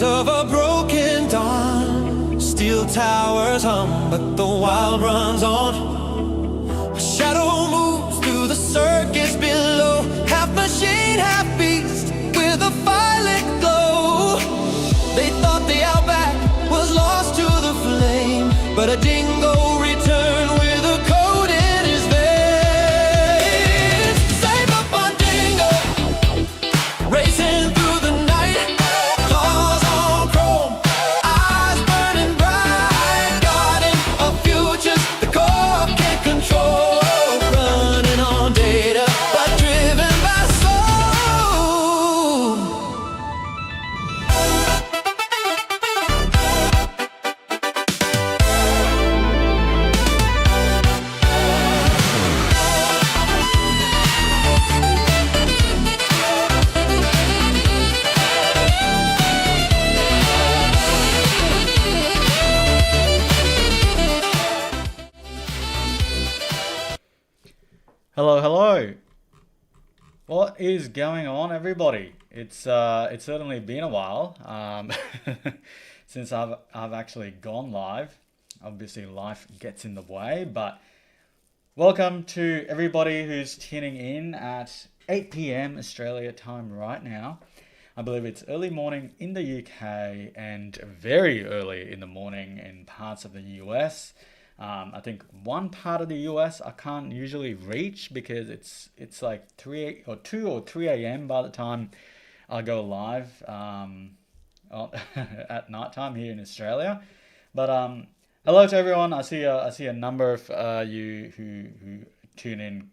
of a broken dawn. Steel towers hum, but the wild runs on. A shadow moves through the circus below, half machine, half beast, with a violet glow. They thought the outback was lost to the flame, but a dingo returned with a coat in his veins. Save up on dingo, racing through the night, claws on chrome, eyes burning bright, guarding of futures the core can't control, running on data but driven by soul. Hello, hello. What is going on, everybody? It's certainly been a while since I've actually gone live. Obviously, life gets in the way, but welcome to everybody who's tuning in at 8 p.m. Australia time right now. I believe it's early morning in the UK and very early in the morning in parts of the US. I think one part of the US I can't usually reach because it's like 2 or 3 a.m. by the time I go live at nighttime here in Australia. But hello to everyone. I see a number of you who tune in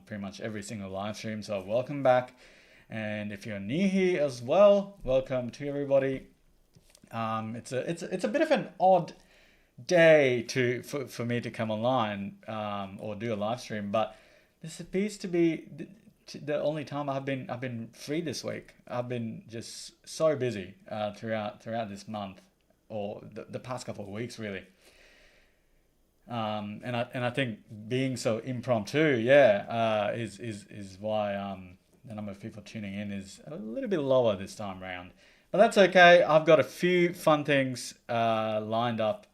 pretty much every single live stream. So welcome back. And if you're new here as well, welcome to everybody. It's a bit of an odd day for me to come online or do a live stream, but this appears to be the only time I've been free this week. I've been just so busy throughout this month or the past couple of weeks really. And I think being so impromptu, is why the number of people tuning in is a little bit lower this time around. But that's okay. I've got a few fun things lined up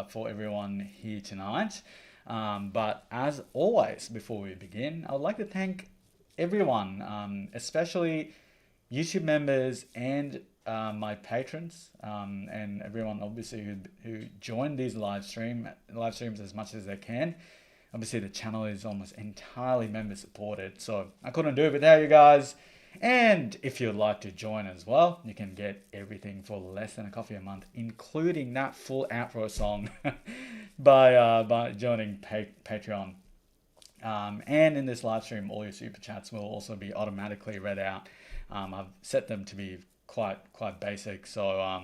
for everyone here tonight. But as always, before we begin, I would like to thank everyone, especially YouTube members and my patrons, and everyone obviously who join these live streams as much as they can. Obviously, the channel is almost entirely member supported, so I couldn't do it without you guys. And if you'd like to join as well, you can get everything for less than a coffee a month, including that full outro song by joining Patreon. And in this live stream, all your super chats will also be automatically read out. I've set them to be quite basic, so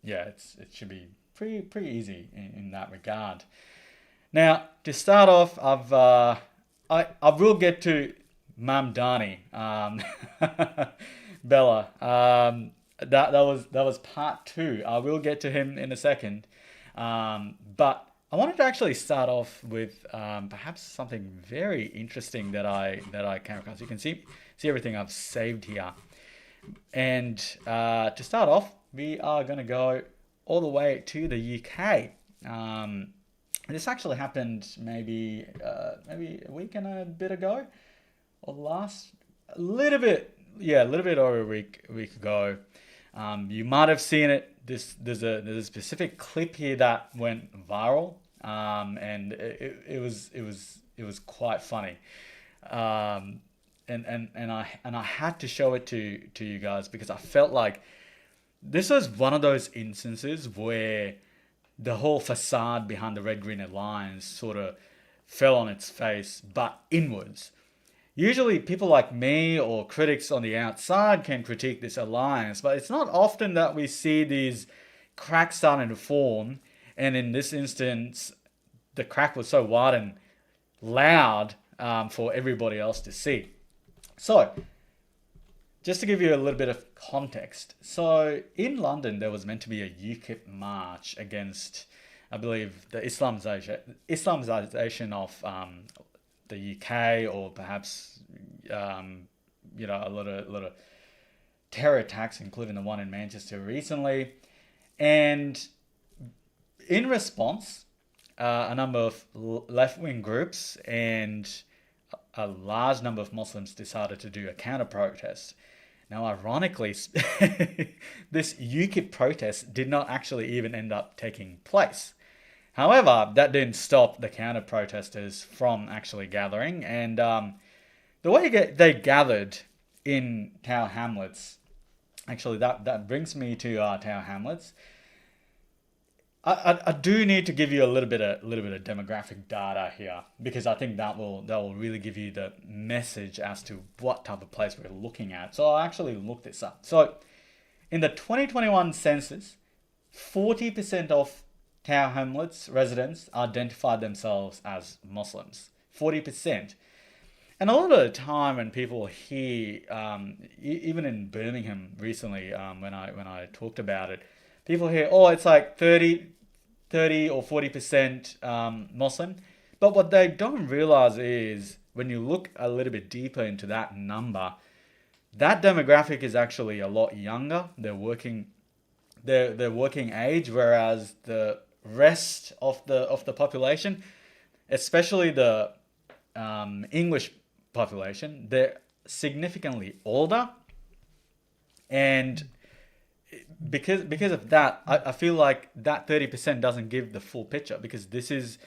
it should be pretty easy in that regard. Now, to start off, I will get to Mam Dani, Bella. That was part 2. I will get to him in a second. But I wanted to actually start off with perhaps something very interesting that I came across. You can see everything I've saved here. And to start off, we are going to go all the way to the UK. This actually happened maybe a week and a bit ago. Or a little bit over a week ago. You might have seen it. There's a specific clip here that went viral, and it was quite funny, and I had to show it to you guys because I felt like this was one of those instances where the whole facade behind the red, green, and lions sort of fell on its face, but inwards. Usually people like me or critics on the outside can critique this alliance, but it's not often that we see these cracks starting to form. And in this instance, the crack was so wide and loud for everybody else to see. So, just to give you a little bit of context. So, in London, there was meant to be a UKIP march against, I believe, the Islamization of the UK, or perhaps a lot of terror attacks, including the one in Manchester recently. And in response, a number of left-wing groups and a large number of Muslims decided to do a counter-protest. Now, ironically, this UKIP protest did not actually even end up taking place. However, that didn't stop the counter-protesters from actually gathering. And the way they gathered in Tower Hamlets, actually, that brings me to Tower Hamlets. I do need to give you a little bit of demographic data here, because I think that will really give you the message as to what type of place we're looking at. So I actually looked this up. So in the 2021 census, 40% of Tower Hamlets residents identified themselves as Muslims. 40%. And a lot of the time when people hear, even in Birmingham recently, when I talked about it, people hear, oh, it's like 30 or 40% Muslim. But what they don't realize is when you look a little bit deeper into that number, that demographic is actually a lot younger. They're working age, whereas the rest of the population, especially the English population, they're significantly older. And because of that, I feel like that 30% doesn't give the full picture, because this is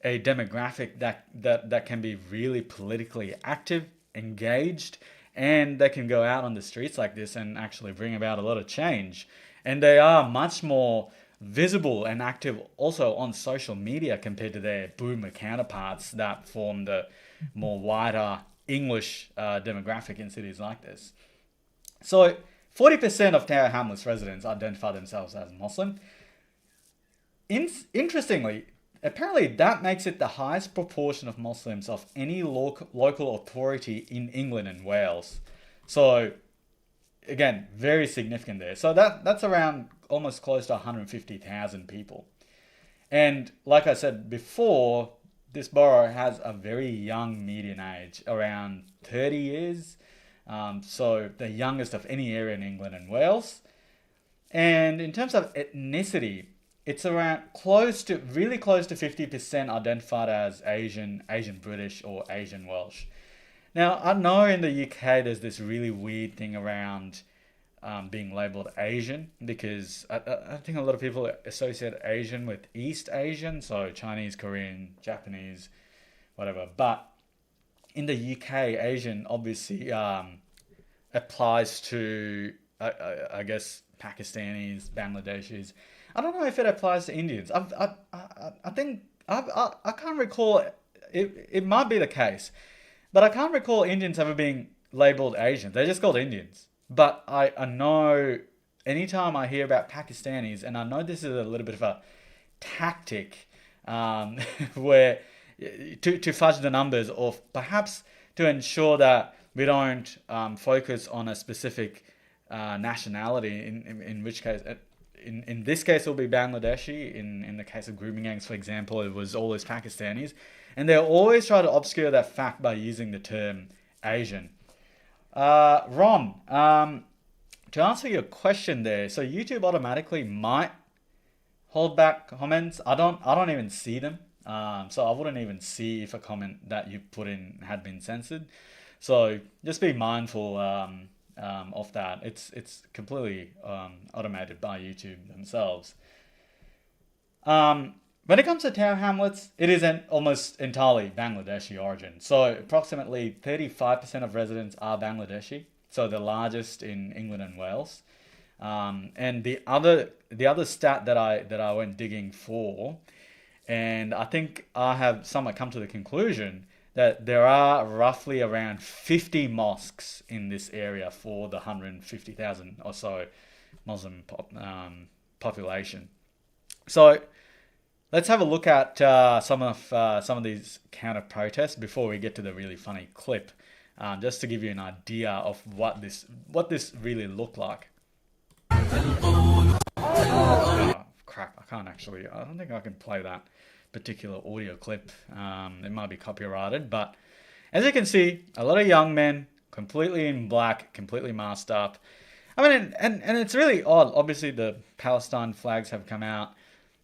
a demographic that can be really politically active, engaged, and they can go out on the streets like this and actually bring about a lot of change. And they are much more visible and active also on social media compared to their boomer counterparts that form the more wider English demographic in cities like this. So 40% of Tower Hamlets residents identify themselves as Muslim. Interestingly, apparently that makes it the highest proportion of Muslims of any local authority in England and Wales. So again, very significant there. So that's around almost close to 150,000 people. And like I said before, this borough has a very young median age, around 30 years. So the youngest of any area in England and Wales. And in terms of ethnicity, it's around really close to 50% identified as Asian British, or Asian Welsh. Now, I know in the UK there's this really weird thing around being labelled Asian, because I think a lot of people associate Asian with East Asian, so Chinese, Korean, Japanese, whatever. But in the UK, Asian obviously applies to, I guess, Pakistanis, Bangladeshis. I don't know if it applies to Indians. I think I can't recall. It might be the case, but I can't recall Indians ever being labeled Asian. They're just called Indians. But I know anytime I hear about Pakistanis, and I know this is a little bit of a tactic where to fudge the numbers, or perhaps to ensure that we don't focus on a specific nationality, in which case, in this case, it'll be Bangladeshi. In the case of grooming gangs, for example, it was always Pakistanis. And they'll always try to obscure that fact by using the term Asian. Ron, to answer your question there, so YouTube automatically might hold back comments. I don't even see them. So I wouldn't even see if a comment that you put in had been censored. So just be mindful of that. It's completely automated by YouTube themselves. When it comes to Tower Hamlets, it is almost entirely Bangladeshi origin. So approximately 35% of residents are Bangladeshi. So the largest in England and Wales. And the other stat that I went digging for, and I think I have somewhat come to the conclusion that there are roughly around 50 mosques in this area for the 150,000 or so Muslim population. So let's have a look at some of these counter protests before we get to the really funny clip, just to give you an idea of what this really looked like. Oh, crap! I don't think I can play that particular audio clip. It might be copyrighted, but as you can see, a lot of young men, completely in black, completely masked up. I mean, and it's really odd. Obviously, the Palestine flags have come out,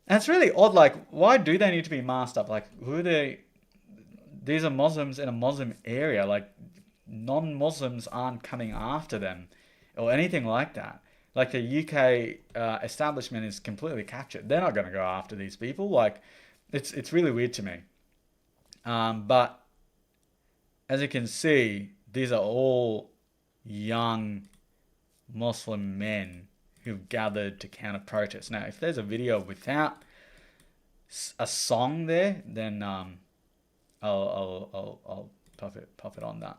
and it's really odd. Like, why do they need to be masked up? Like, who are they? These are Muslims in a Muslim area. Like, non-Muslims aren't coming after them, or anything like that. Like the UK establishment is completely captured. They're not going to go after these people. Like, it's really weird to me. But as you can see, these are all young Muslim men who've gathered to counter protest. Now, if there's a video without a song there, then I'll pop it on that.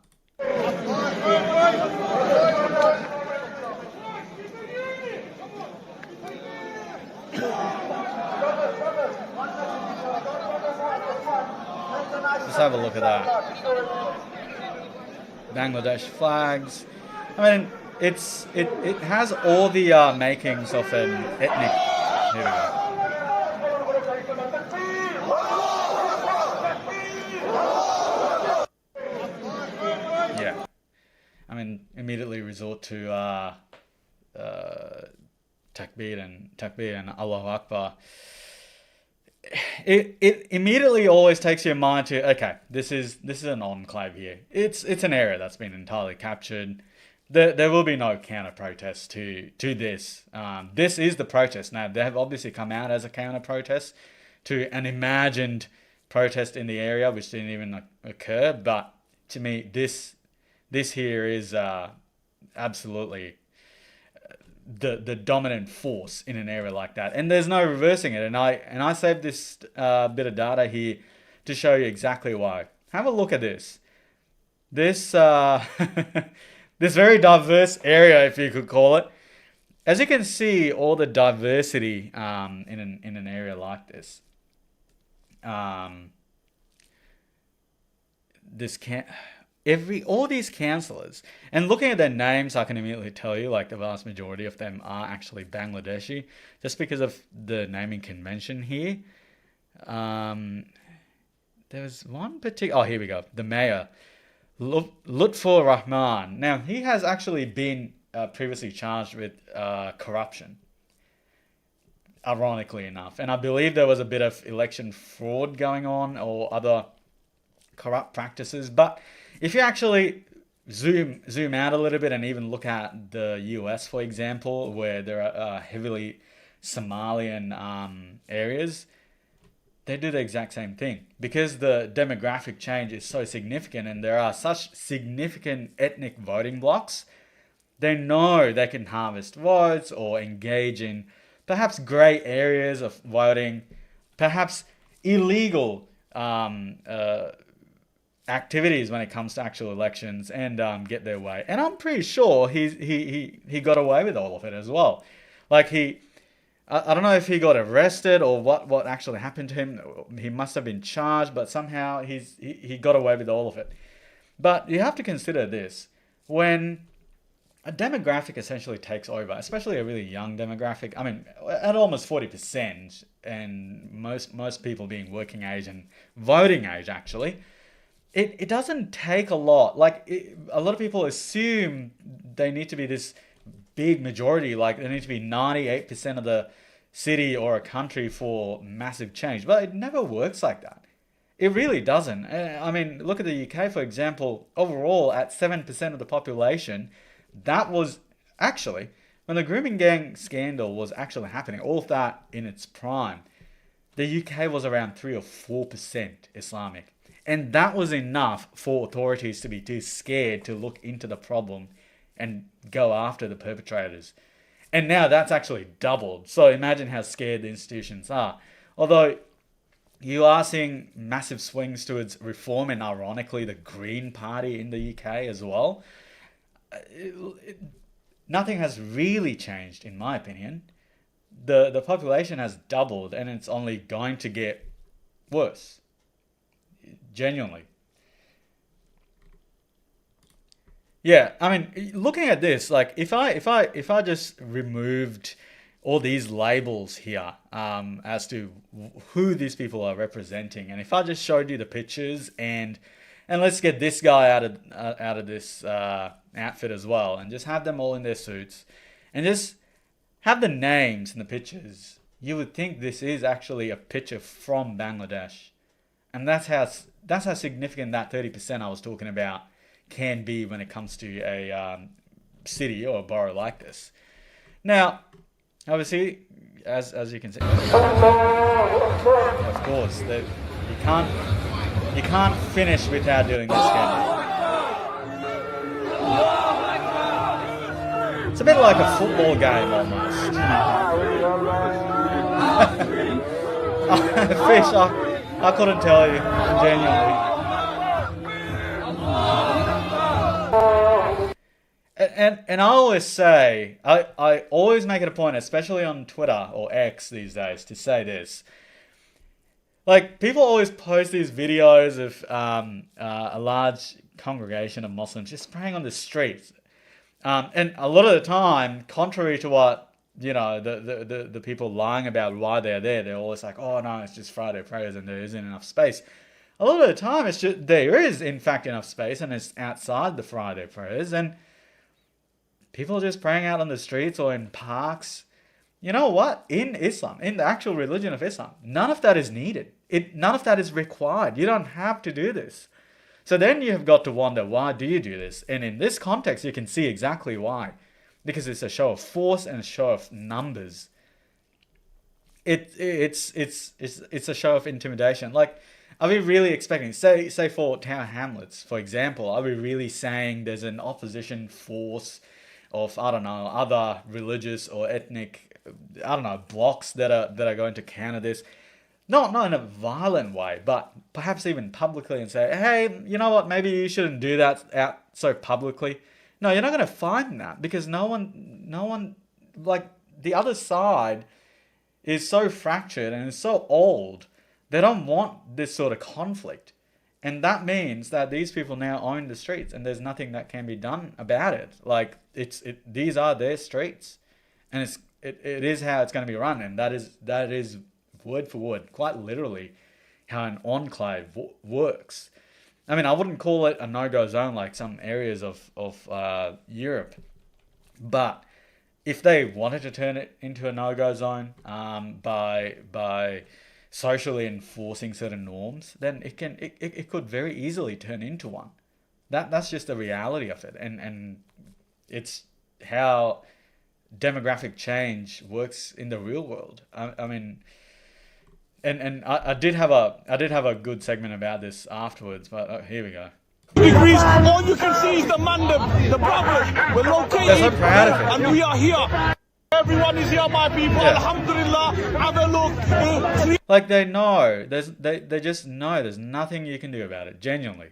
Let's have a look at that. Bangladesh flags. I mean, it has all the makings of an ethnic. Here we go. Yeah, I mean, immediately resort to takbir and Allahu Akbar. It immediately always takes your mind to, okay, this is an enclave here. It's an area that's been entirely captured. There will be no counter protest to this. This is the protest. Now, they have obviously come out as a counter protest to an imagined protest in the area which didn't even occur. But to me, this here is absolutely the dominant force in an area like that, and there's no reversing it. And I saved this bit of data here to show you exactly why. Have a look at this. This this very diverse area, if you could call it. As you can see, all the diversity in an area like this. This can't. All these councillors, and looking at their names, I can immediately tell you, like, the vast majority of them are actually Bangladeshi, just because of the naming convention here. There was one particular. Oh, here we go. The mayor, Lutfur Rahman. Now, he has actually been previously charged with corruption, ironically enough, and I believe there was a bit of election fraud going on or other corrupt practices, but if you actually zoom out a little bit and even look at the US, for example, where there are heavily Somalian areas, they do the exact same thing. Because the demographic change is so significant and there are such significant ethnic voting blocks, they know they can harvest votes or engage in perhaps grey areas of voting, perhaps illegal activities when it comes to actual elections, and get their way. And I'm pretty sure he got away with all of it as well. Like, I don't know if he got arrested or what actually happened to him. He must have been charged, but somehow he got away with all of it. But you have to consider this: when a demographic essentially takes over, especially a really young demographic. I mean, at almost 40%, and most people being working age and voting age, actually. It doesn't take a lot. Like, a lot of people assume they need to be this big majority, like there need to be 98% of the city or a country for massive change. But it never works like that. It really doesn't. I mean, look at the UK, for example. Overall, at 7% of the population, that was actually, when the grooming gang scandal was actually happening, all of that in its prime, the UK was around 3 or 4% Islamic. And that was enough for authorities to be too scared to look into the problem and go after the perpetrators. And now that's actually doubled. So imagine how scared the institutions are. Although you are seeing massive swings towards reform, and ironically the Green Party in the UK as well. Nothing has really changed, in my opinion. The population has doubled, and it's only going to get worse. Genuinely. Yeah, I mean, looking at this, like, if I just removed all these labels here as to who these people are representing, and if I just showed you the pictures, and let's get this guy out of this outfit as well, and just have them all in their suits, and just have the names in the pictures, you would think this is actually a picture from Bangladesh. And that's how significant that 30% I was talking about can be when it comes to a city or a borough like this. Now, obviously, as you can see, of course, that you can't finish without doing this, can you? It's a bit like a football game almost. Fish, I couldn't tell you, genuinely. And I always say, I always make it a point, especially on Twitter or X these days, to say this. Like, people always post these videos of a large congregation of Muslims just praying on the streets. And a lot of the time, contrary to what, the people lying about why they're there, they're always like, oh no, it's just Friday prayers and there isn't enough space. A lot of the time, it's just, there is in fact enough space, and it's outside the Friday prayers, and people are just praying out on the streets or in parks. You know what? In Islam, in the actual religion of Islam, none of that is needed. None of that is required. You don't have to do this. So then you have got to wonder, why do you do this? And in this context, you can see exactly why. Because it's a show of force and a show of numbers. It's a show of intimidation. Like, are we really expecting, say for Tower Hamlets, for example, are we really saying there's an opposition force of, I don't know, other religious or ethnic, I don't know, blocks that are going to counter this? Not in a violent way, but perhaps even publicly, and say, hey, you know what, maybe you shouldn't do that out so publicly. No, you're not going to find that, because no one, like, the other side is so fractured and is so old, they don't want this sort of conflict. And that means that these people now own the streets, and there's nothing that can be done about it. Like, these are their streets, and it is how it's going to be run, and that is word for word, quite literally, how an enclave works. I mean, I wouldn't call it a no-go zone like some areas of Europe, but if they wanted to turn it into a no-go zone by socially enforcing certain norms, then it could very easily turn into one. That's just the reality of it, and it's how demographic change works in the real world. I mean. And I did have a good segment about this afterwards, but here we go. Degrees, all you can see is the brothers. We're located. They're so proud of it. And we are here. Everyone is here, my people. Yeah. Alhamdulillah. Have a look. Like, they know. They just know there's nothing you can do about it. Genuinely.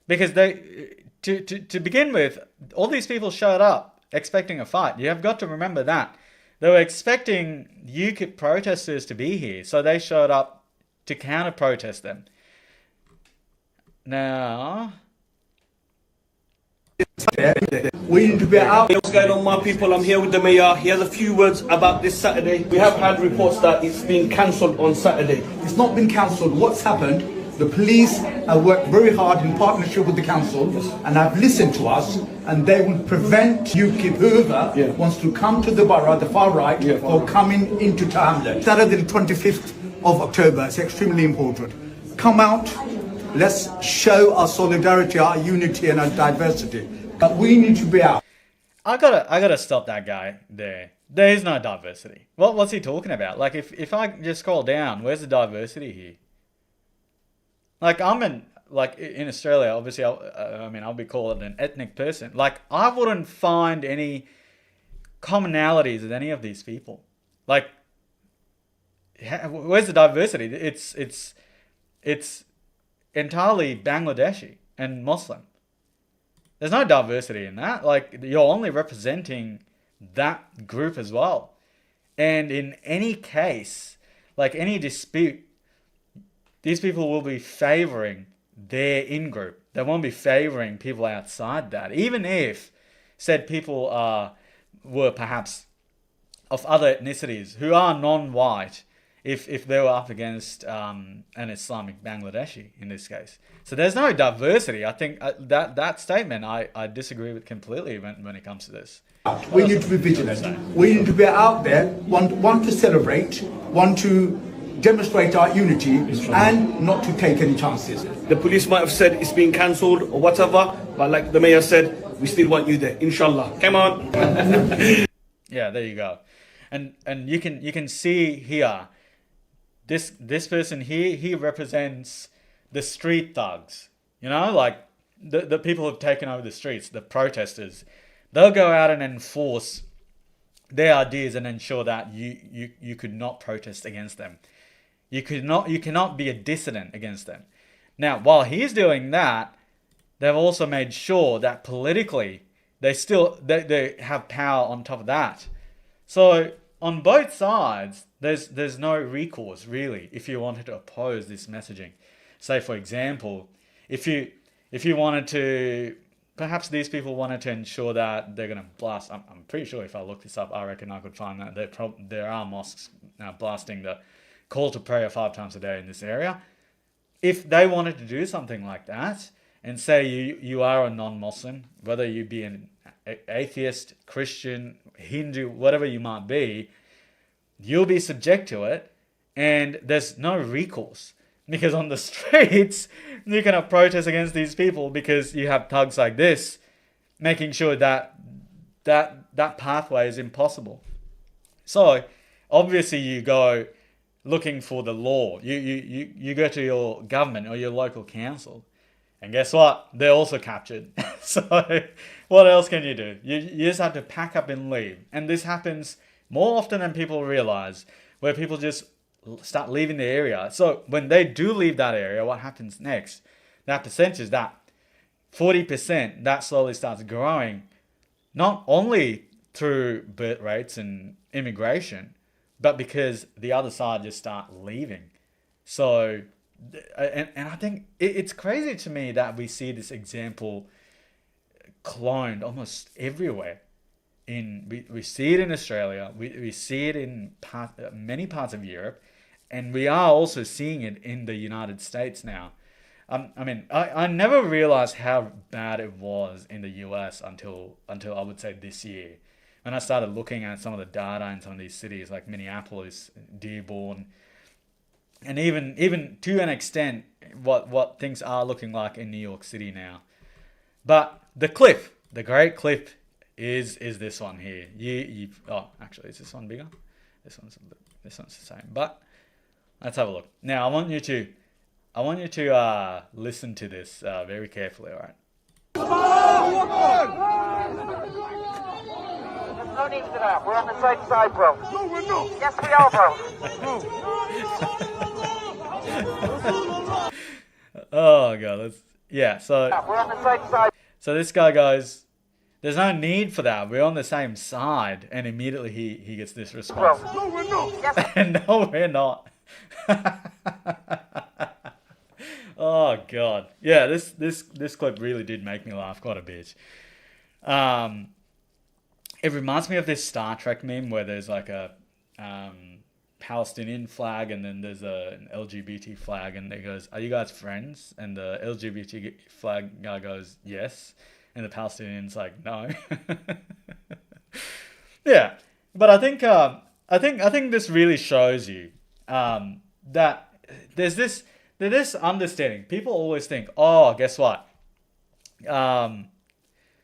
Because to begin with, all these people showed up expecting a fight. You have got to remember that. They were expecting UKIP protesters to be here, so they showed up to counter-protest them. Now... We need to be out. What's going on, my people? I'm here with the mayor. Here's a few words about this Saturday. We have had reports that it's been cancelled on Saturday. It's not been cancelled. What's happened? The police have worked very hard in partnership with the council, and have listened to us, and they will prevent UKIP, whoever wants to come to the borough, the far right, or coming into Hamlet. Saturday the 25th of October, it's extremely important. Come out, let's show our solidarity, our unity and our diversity. But we need to be out. I gotta stop that guy there. There is no diversity. What's he talking about? Like, if I just scroll down, where's the diversity here? Like, in Australia, obviously, I'll be called an ethnic person. Like, I wouldn't find any commonalities with any of these people. Like, where's the diversity? It's entirely Bangladeshi and Muslim. There's no diversity in that. Like, you're only representing that group as well. And in any case, like any dispute, these people will be favouring their in-group. They won't be favouring people outside that. Even if said people were perhaps of other ethnicities who are non-white, if they were up against an Islamic Bangladeshi in this case. So there's no diversity. I think that statement I disagree with completely when it comes to this. We need to be vigilant. We need to be out there, want to celebrate, want to demonstrate our unity, and not to take any chances. The police might have said it's been cancelled or whatever, but like the mayor said, we still want you there, inshallah. Come on. Yeah, there you go. And you can see here, this person here, he represents the street thugs. You know, like the people who've taken over the streets, the protesters. They'll go out and enforce their ideas and ensure that you could not protest against them. You cannot be a dissident against them. Now, while he's doing that, they've also made sure that politically they have power on top of that. So on both sides, there's no recourse really if you wanted to oppose this messaging. Say for example, if you wanted to, perhaps these people wanted to ensure that they're going to blast. I'm pretty sure if I look this up, I reckon I could find that there are mosques now blasting the call to prayer 5 times a day in this area. If they wanted to do something like that and say you are a non-Muslim, whether you be an atheist, Christian, Hindu, whatever you might be, you'll be subject to it, and there's no recourse. Because on the streets, you cannot protest against these people because you have thugs like this making sure that pathway is impossible. So obviously you go looking for the law. You go to your government or your local council, and guess what? They're also captured. So what else can you do? You just have to pack up and leave. And this happens more often than people realize, where people just start leaving the area. So when they do leave that area, what happens next? That percentage, that 40%, that slowly starts growing, not only through birth rates and immigration, but because the other side just start leaving. So, and I think it's crazy to me that we see this example cloned almost everywhere. We see it in Australia, we see it in many parts of Europe, and we are also seeing it in the United States now. I never realized how bad it was in the US until I would say this year. When I started looking at some of the data in some of these cities like Minneapolis, Dearborn, and even to an extent what things are looking like in New York City now. But the great cliff is this one here. Actually, is this one bigger? This one's the same. But let's have a look. Now I want you to listen to this very carefully, all right? No need for that. We're on the same side, bro. No, we're not. Yes, we are, bro. Oh god, so we're on the same side. So this guy goes, there's no need for that. We're on the same side, and immediately he gets this response. Bro. No, we're not. Yes. No, we're not. Oh god, yeah. This clip really did make me laugh quite a bit. It reminds me of this Star Trek meme where there's like a Palestinian flag and then there's an LGBT flag, and it goes, "Are you guys friends?" And the LGBT flag guy goes, "Yes," and the Palestinian's like, "No." Yeah, but I think this really shows you that there's this understanding. People always think, oh, guess what?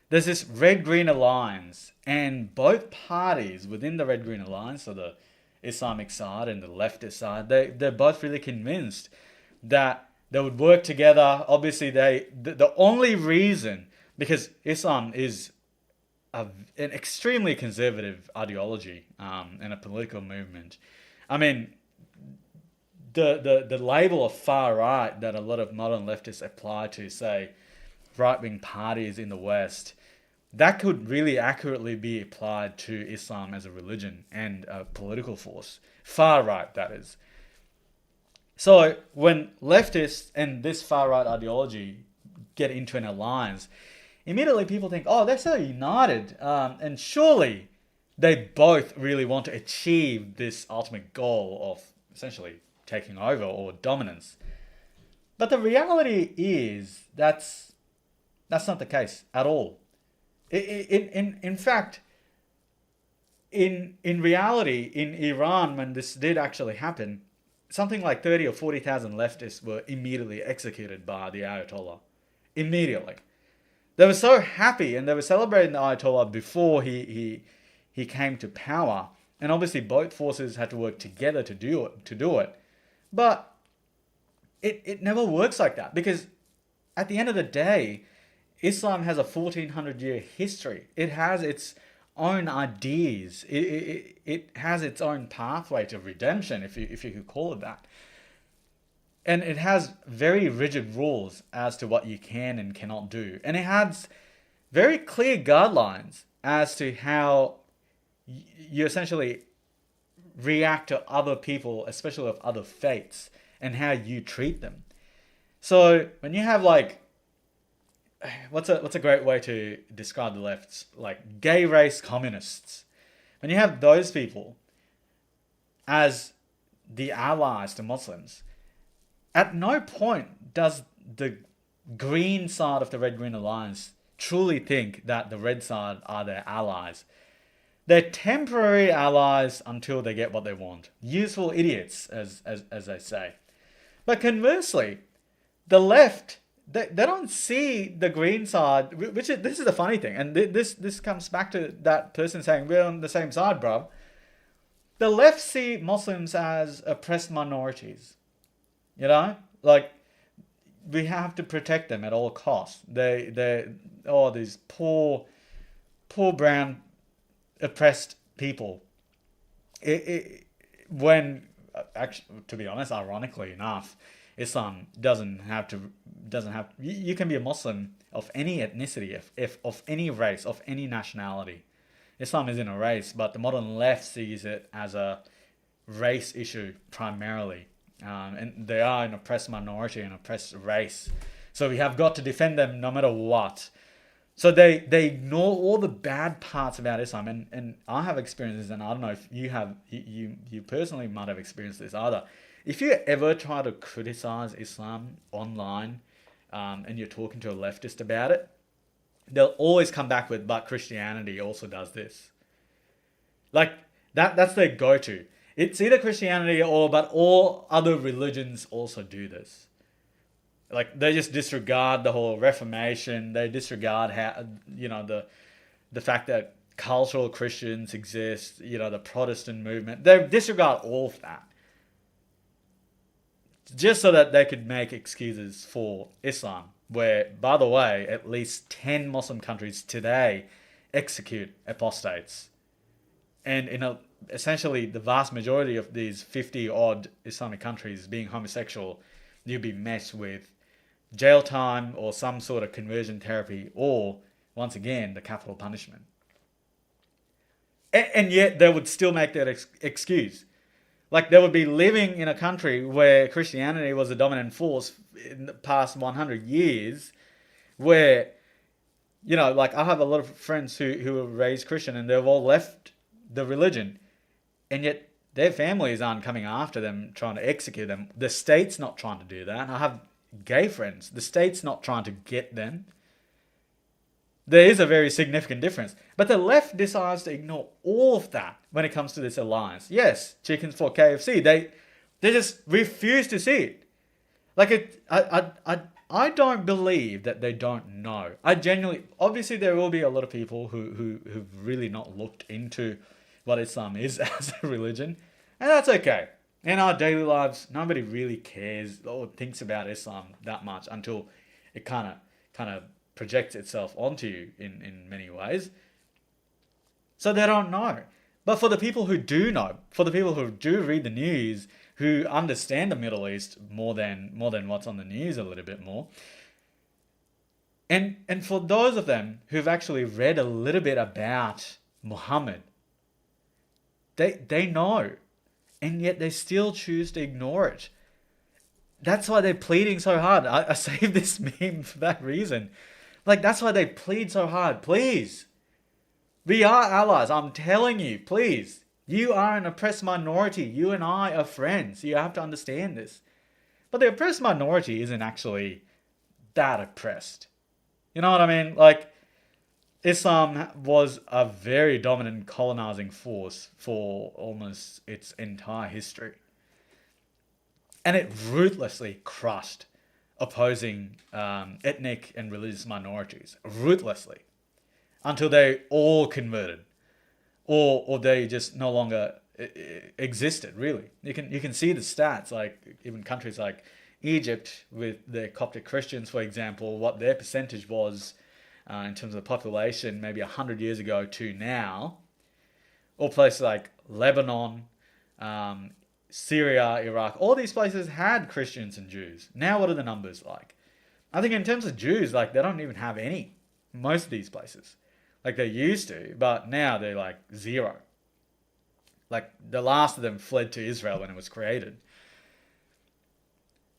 There's this red-green alliance, and both parties within the red-green alliance, so the Islamic side and the leftist side, they're both really convinced that they would work together. Obviously, the only reason, because Islam is an extremely conservative ideology and a political movement. I mean, the label of far right that a lot of modern leftists apply to, say, right-wing parties in the West, that could really accurately be applied to Islam as a religion and a political force. Far right, that is. So when leftists and this far right ideology get into an alliance, immediately people think, oh, they're so united, and surely they both really want to achieve this ultimate goal of essentially taking over or dominance. But the reality is that's not the case at all. In fact, in reality, in Iran, when this did actually happen, something like 30 or 40,000 leftists were immediately executed by the Ayatollah. Immediately. They were so happy and they were celebrating the Ayatollah before he came to power. And obviously both forces had to work together to do it. But it never works like that, because at the end of the day, Islam has a 1400-year history. It has its own ideas. It has its own pathway to redemption, if you could call it that. And it has very rigid rules as to what you can and cannot do. And it has very clear guidelines as to how you essentially react to other people, especially of other faiths, and how you treat them. So when you have like, what's a great way to describe the lefts? Like gay race communists. When you have those people as the allies to Muslims, at no point does the green side of the Red-Green Alliance truly think that the red side are their allies. They're temporary allies until they get what they want. Useful idiots, as they say. But conversely, the left, they don't see the green side, this is the funny thing, and this comes back to that person saying, we're on the same side, bro. The left see Muslims as oppressed minorities. You know? Like, we have to protect them at all costs. These poor brown oppressed people. When actually, to be honest, ironically enough, Islam doesn't have you can be a Muslim of any ethnicity, if of any race, of any nationality. Islam isn't a race, but the modern left sees it as a race issue primarily. And they are an oppressed minority, an oppressed race. So we have got to defend them no matter what. So they ignore all the bad parts about Islam, and I have experienced this, and I don't know if you have, you personally might have experienced this either. If you ever try to criticize Islam online, and you're talking to a leftist about it, they'll always come back with, but Christianity also does this. Like, that's their go-to. It's either Christianity but all other religions also do this. Like, they just disregard the whole Reformation. They disregard how, the fact that cultural Christians exist, the Protestant movement. They disregard all of that. Just so that they could make excuses for Islam. Where, by the way, at least 10 Muslim countries today execute apostates. And essentially the vast majority of these 50-odd Islamic countries being homosexual, you'll be met with jail time or some sort of conversion therapy, or, once again, the capital punishment. And yet they would still make that excuse. Like, they would be living in a country where Christianity was the dominant force in the past 100 years, where, like, I have a lot of friends who were raised Christian and they've all left the religion, and yet their families aren't coming after them, trying to execute them. The state's not trying to do that. I have gay friends. The state's not trying to get them. There is a very significant difference. But the left decides to ignore all of that when it comes to this alliance. Yes, chickens for KFC. They just refuse to see it. Like, I don't believe that they don't know. I genuinely, obviously there will be a lot of people who've really not looked into what Islam is as a religion. And that's okay. In our daily lives, nobody really cares or thinks about Islam that much until it kind of projects itself onto you in many ways. So they don't know. But for the people who do know, for the people who do read the news, who understand the Middle East more than what's on the news a little bit more, and for those of them who've actually read a little bit about Muhammad, they know, and yet they still choose to ignore it. That's why they're pleading so hard. I saved this meme for that reason. Like, that's why they plead so hard. Please, we are allies. I'm telling you, please, You are an oppressed minority. You and I are friends. You have to understand this. But the oppressed minority isn't actually that oppressed. You know what I mean? Like, Islam was a very dominant colonizing force for almost its entire history. And it ruthlessly crushed opposing ethnic and religious minorities. Ruthlessly. Until they all converted. Or they just no longer existed, really. You can see the stats, like even countries like Egypt with their Coptic Christians, for example, what their percentage was in terms of the population maybe 100 years ago to now. Or places like Lebanon, Syria, Iraq, all these places had Christians and Jews. Now what are the numbers like? I think in terms of Jews, like they don't even have any. Most of these places. Like they used to, but now they're like zero. Like the last of them fled to Israel when it was created.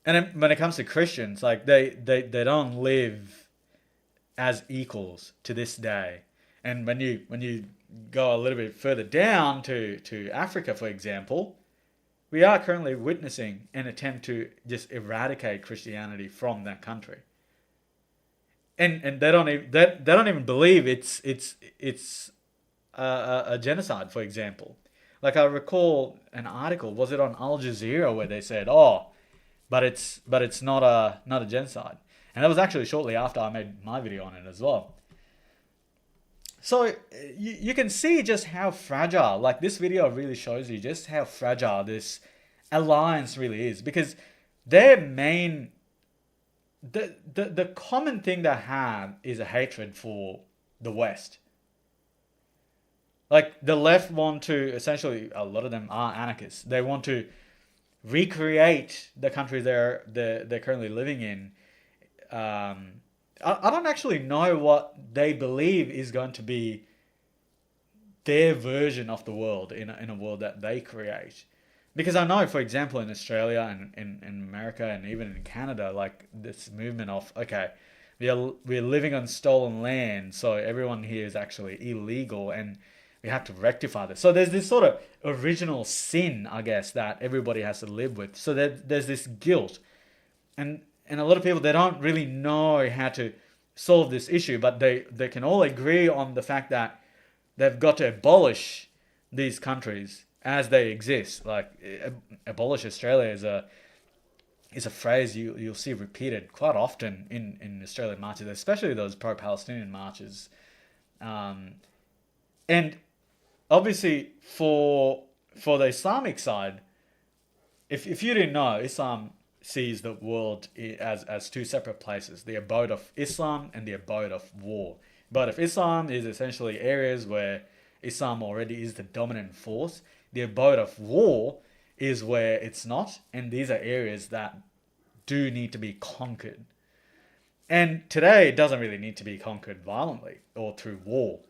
And then when it comes to Christians, like they don't live as equals to this day. And when you go a little bit further down to Africa, for example, we are currently witnessing an attempt to just eradicate Christianity from that country. And they don't even believe it's a genocide, for example. Like I recall an article, was it on Al Jazeera, where they said, "Oh, but it's not a genocide," and that was actually shortly after I made my video on it as well. So you can see just how fragile. Like this video really shows you just how fragile this alliance really is, because their main the common thing they have is a hatred for the West. Like the left want to, essentially, a lot of them are anarchists. They want to recreate the country they're currently living in. I don't actually know what they believe is going to be their version of the world in a world that they create. Because I know, for example, in Australia and in America and even in Canada, like this movement of, okay, we're living on stolen land, so everyone here is actually illegal and we have to rectify this. So there's this sort of original sin, I guess, that everybody has to live with. So there's this guilt. And a lot of people, they don't really know how to solve this issue, but they can all agree on the fact that they've got to abolish these countries as they exist. Like abolish Australia is a phrase you'll see repeated quite often in Australian marches, especially those pro-Palestinian marches. And obviously for the Islamic side, if you didn't know, Islam sees the world as two separate places: the abode of Islam and the abode of war. But if Islam is essentially areas where Islam already is the dominant force, the abode of war is where it's not, and these are areas that do need to be conquered. And today it doesn't really need to be conquered violently or through war.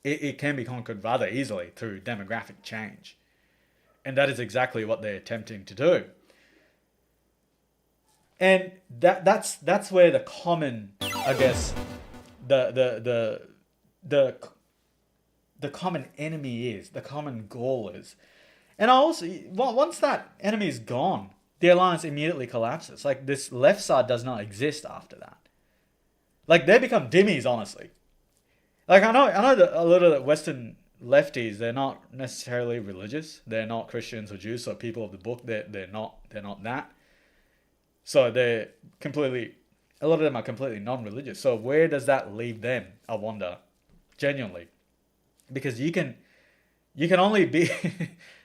It can be conquered rather easily through demographic change. And that is exactly what they're attempting to do. And that's where the common, I guess, the common enemy is, the common goal is. And also, once that enemy is gone, the alliance immediately collapses. Like this left side does not exist after that. Like they become dhimmis, honestly. Like I know that a lot of the Western lefties, they're not necessarily religious. They're not Christians or Jews or people of the book. They're not that. So a lot of them are completely non-religious. So where does that leave them? I wonder, genuinely, because you can only be.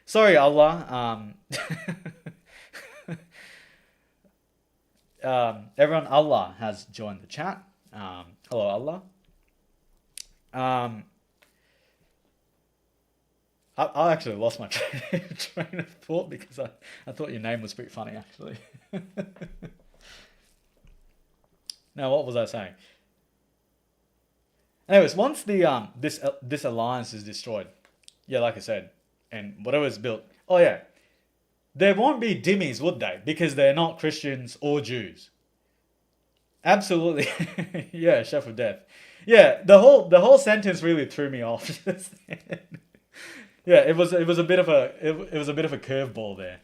Sorry, Allah. Everyone, Allah has joined the chat. Hello, Allah. I actually lost my train of thought because I thought your name was pretty funny, actually. Now, what was I saying? Anyways, once the this alliance is destroyed, yeah, like I said, and whatever's built, oh yeah, there won't be dhimmis, would they? Because they're not Christians or Jews. Absolutely, yeah, chef of death. Yeah, the whole sentence really threw me off. Yeah, it was a bit of a curveball there.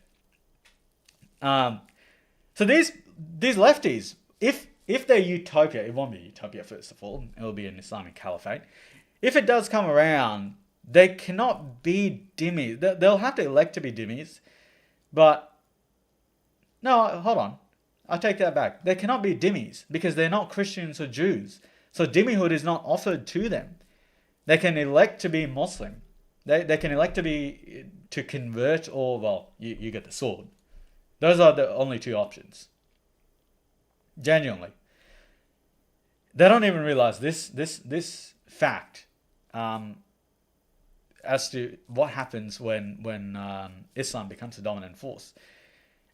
So these lefties, if they're utopia, it won't be utopia first of all. It will be an Islamic caliphate. If it does come around, they cannot be dhimmis. They'll have to elect to be dhimmis. But no, hold on. I take that back. They cannot be dhimmis because they're not Christians or Jews. So dhimmihood is not offered to them. They can elect to be Muslim. They can elect to convert, or well, you get the sword. Those are the only two options. Genuinely. They don't even realize this fact as to what happens when Islam becomes a dominant force.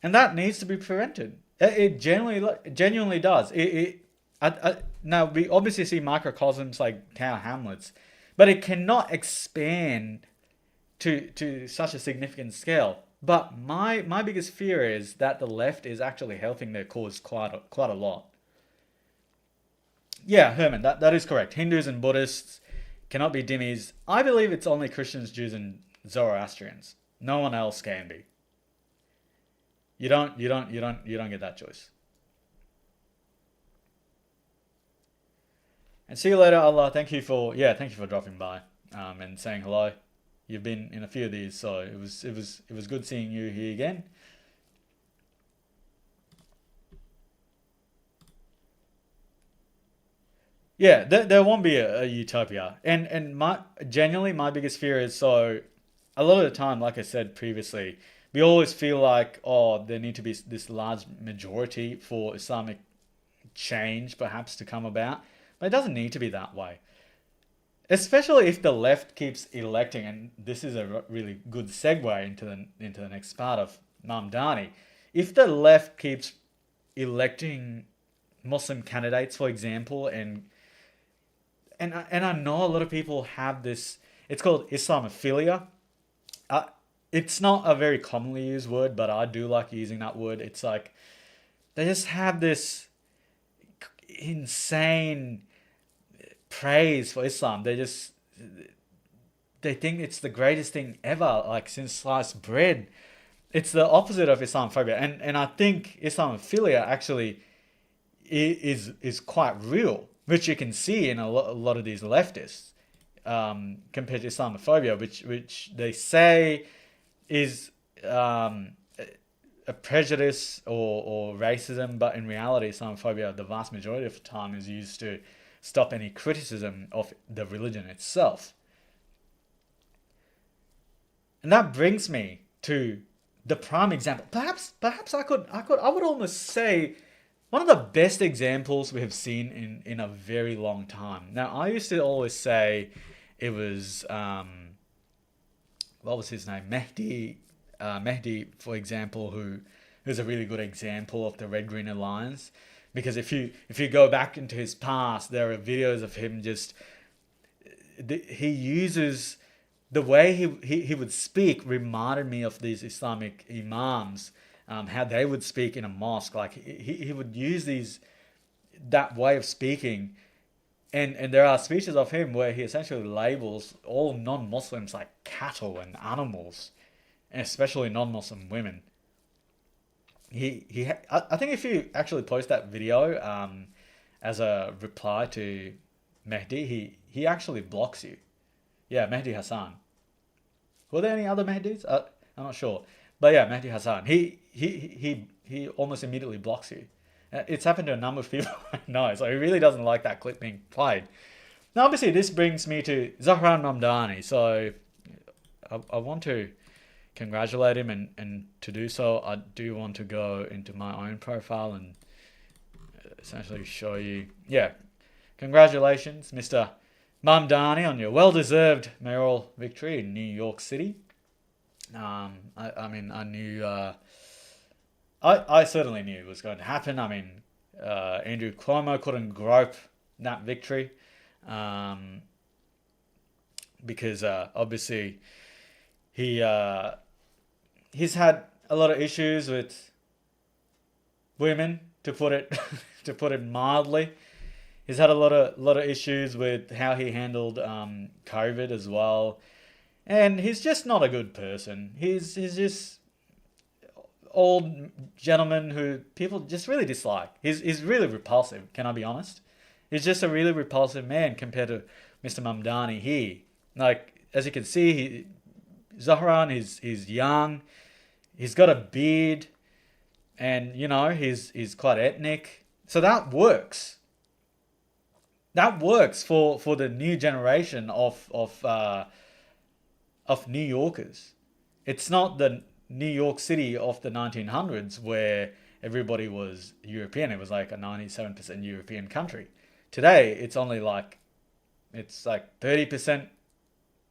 And that needs to be prevented. It genuinely does. Now, we obviously see microcosms like Tower Hamlets, but it cannot expand to such a significant scale. But my biggest fear is that the left is actually helping their cause quite a lot. Yeah, Herman, that is correct. Hindus and Buddhists cannot be dhimmis. I believe it's only Christians, Jews, and Zoroastrians. No one else can be. You don't get that choice. And see you later, Allah. Thank you for dropping by and saying hello. You've been in a few of these, so it was good seeing you here again. Yeah, there won't be a utopia, and genuinely my biggest fear is, so a lot of the time, like I said previously, we always feel like, oh, there need to be this large majority for Islamic change perhaps to come about, but it doesn't need to be that way. Especially if the left keeps electing, and this is a really good segue into the next part of Mamdani. If the left keeps electing Muslim candidates, for example, and I know a lot of people have this, it's called Islamophilia. It's not a very commonly used word, but I do like using that word. It's like they just have this insane praise for Islam. They think it's the greatest thing ever, like since sliced bread. It's the opposite of Islamophobia, and I think Islamophilia actually is quite real, which you can see in a lot of these leftists compared to Islamophobia, which they say is a prejudice or racism, but in reality, Islamophobia, the vast majority of the time, is used to stop any criticism of the religion itself. And that brings me to the prime example. Perhaps I would almost say one of the best examples we have seen in a very long time. Now, I used to always say it was what was his name? Mehdi, for example, who's a really good example of the Red-Green Alliance. Because if you go back into his past, there are videos of him he uses the way he would speak reminded me of these Islamic imams, how they would speak in a mosque. Like he would use that way of speaking, and there are speeches of him where he essentially labels all non-Muslims like cattle and animals, and especially non-Muslim women. I think if you actually post that video as a reply to Mehdi, he actually blocks you. Yeah, Mehdi Hassan. Were there any other Mehdis? I'm not sure, but yeah, Mehdi Hassan. He almost immediately blocks you. It's happened to a number of people I know, so he really doesn't like that clip being played. Now, obviously, this brings me to Zahran Mamdani. So I want to congratulate him, and to do so, I do want to go into my own profile and essentially show you, yeah, congratulations, Mr. Mamdani, on your well-deserved mayoral victory in New York City. I knew, I certainly knew it was going to happen. I mean, Andrew Cuomo couldn't grope that victory because obviously he's had a lot of issues with women, to put it mildly. He's had a lot of issues with how he handled COVID as well, And he's just not a good person. He's just old gentleman who people just really dislike. He's really repulsive, can I be honest? He's just a really repulsive man compared to Mr. Mamdani here. Like, as you can see, Zohran, he's young, he's got a beard, and, you know, he's quite ethnic. So that works. That works for the new generation of New Yorkers. It's not the New York City of the 1900s where everybody was European. It was like a 97% European country. Today, it's like 30%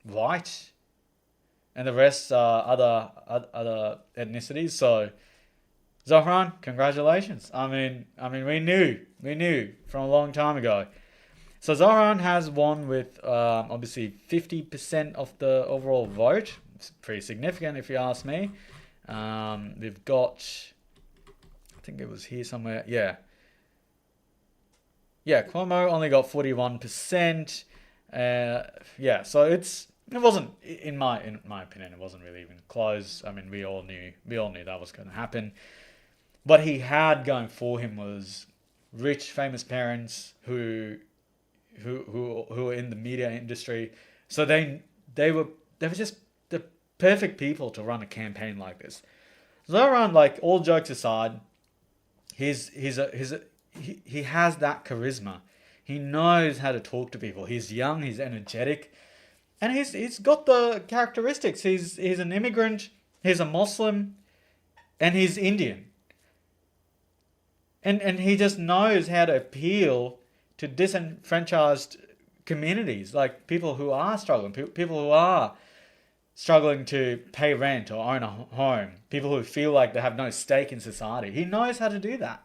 white, and the rest are other ethnicities. So, Zohran, congratulations. I mean, we knew from a long time ago. So Zohran has won with obviously 50% of the overall vote. It's pretty significant if you ask me. We've got, I think it was here somewhere. Yeah, Cuomo only got 41%. Yeah, so it wasn't, in my opinion, it wasn't really even close. I mean, we all knew that was going to happen. What he had going for him was rich, famous parents who were in the media industry. So they were just the perfect people to run a campaign like this. Zohran, like, all jokes aside, he has that charisma. He knows how to talk to people. He's young, he's energetic, and he's got the characteristics. He's an immigrant, he's a Muslim, and he's Indian. And he just knows how to appeal to disenfranchised communities, like people who are struggling, people who are struggling to pay rent or own a home, people who feel like they have no stake in society. He knows how to do that.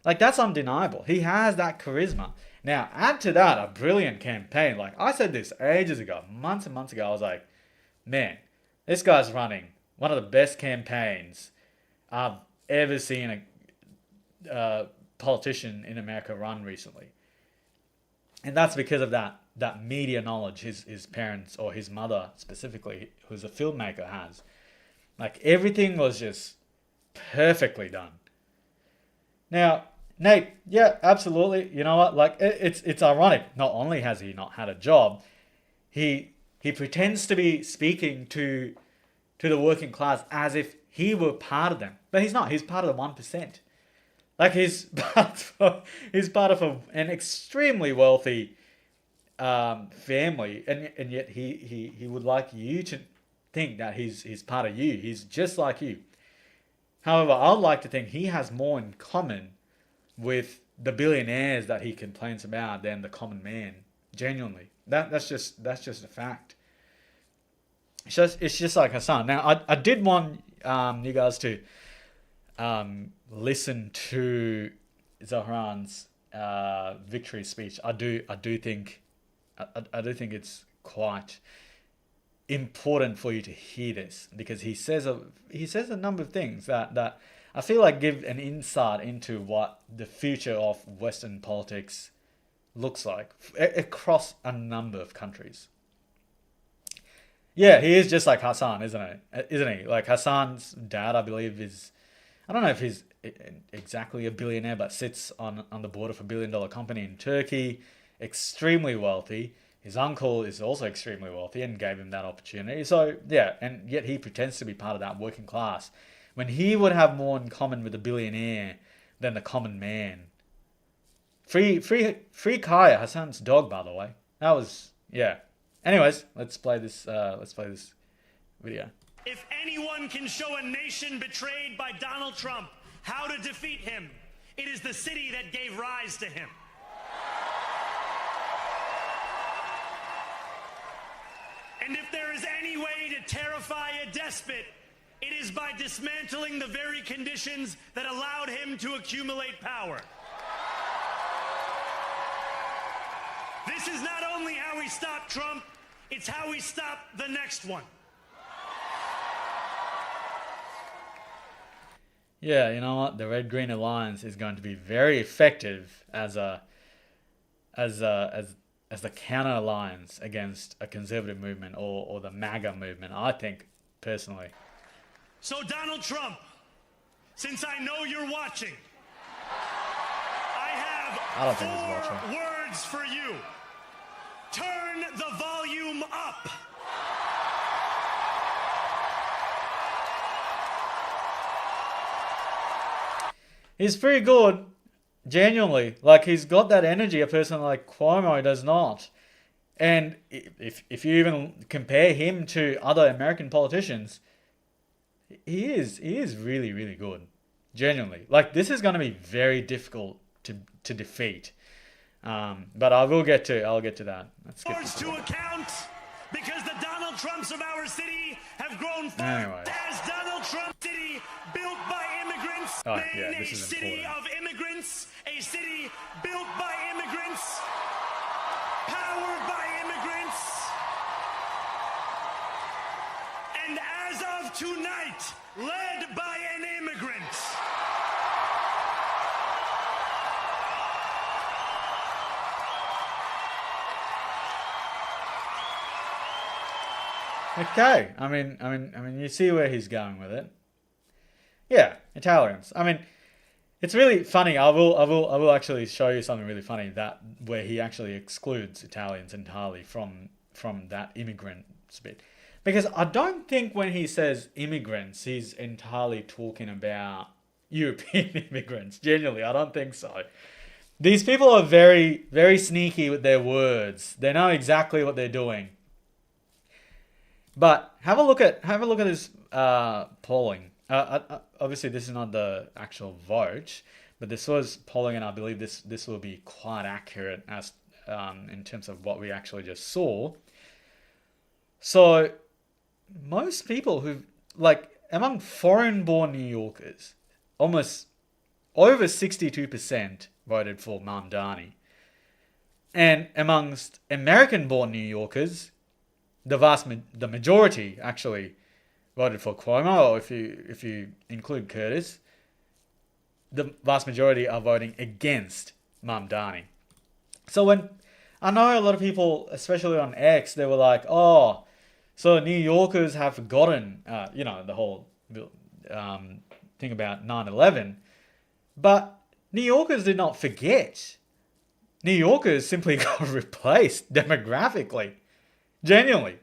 Like, that's undeniable. He has that charisma. Now, add to that a brilliant campaign. Like, I said this ages ago, months and months ago. I was like, man, this guy's running one of the best campaigns I've ever seen a politician in America run recently. And that's because of that media knowledge his parents, or his mother specifically, who's a filmmaker, has. Like, everything was just perfectly done. Now, Nate, yeah, absolutely. You know what? Like, it's ironic. Not only has he not had a job, he pretends to be speaking to the working class as if he were part of them. But he's not. He's part of the 1%. Like, he's part of an extremely wealthy family, and yet he would like you to think that he's part of you. He's just like you. However, I'd like to think he has more in common with the billionaires that he complains about than the common man. Genuinely, that's just a fact. It's just like Hassan. Now, I did want you guys to listen to Zohran's victory speech. I do think it's quite important for you to hear this, because he says a number of things that I feel like give an insight into what the future of Western politics looks like across a number of countries. Yeah, he is just like Hassan, isn't he? Like, Hassan's dad, I believe, I don't know if he's exactly a billionaire, but sits on the board of $1 billion company in Turkey, extremely wealthy. His uncle is also extremely wealthy and gave him that opportunity. So, yeah, and yet he pretends to be part of that working class, when he would have more in common with a billionaire than the common man. Free Kaya, Hassan's dog, by the way. That was, yeah. Anyways, let's play this video. If anyone can show a nation betrayed by Donald Trump how to defeat him, it is the city that gave rise to him. And if there is any way to terrify a despot, it is by dismantling the very conditions that allowed him to accumulate power. This is not only how we stop Trump, it's how we stop the next one. Yeah, you know what? The Red-Green Alliance is going to be very effective as as the counter alliance against a conservative movement or the MAGA movement, I think, personally. So Donald Trump, since I know you're watching, I don't think he's four watching. words for you. Turn the volume up. He's pretty good, genuinely. Like, he's got that energy a person like Cuomo does not. And if you even compare him to other American politicians, he is really, really good. Genuinely. Like, this is going to be very difficult to defeat. But I'll get to that. Let's skip this To account, because the Donald Trumps of our city have grown Anyway. as Donald Trump City, built by immigrants, Oh, yeah, Maine, this a is city important. of immigrants, a city built by immigrants, powered by immigrants, and as of tonight, led by an immigrant. Okay, I mean, you see where he's going with it. Yeah, Italians. I mean, it's really funny. I will actually show you something really funny that where he actually excludes Italians entirely from that immigrant bit, because I don't think when he says immigrants, he's entirely talking about European immigrants. Genuinely, I don't think so. These people are very, very sneaky with their words. They know exactly what they're doing. But have a look at his polling. Obviously, this is not the actual vote, but this was polling, and I believe this will be quite accurate as in terms of what we actually just saw. So, most people who among foreign-born New Yorkers, almost over 62% voted for Mamdani, and amongst American-born New Yorkers, the majority actually voted for Cuomo, or if you include Curtis, the vast majority are voting against Mamdani. So when I know a lot of people, especially on X, they were like, "Oh, so New Yorkers have forgotten, the whole thing about 9/11," but New Yorkers did not forget. New Yorkers simply got replaced demographically. Genuinely.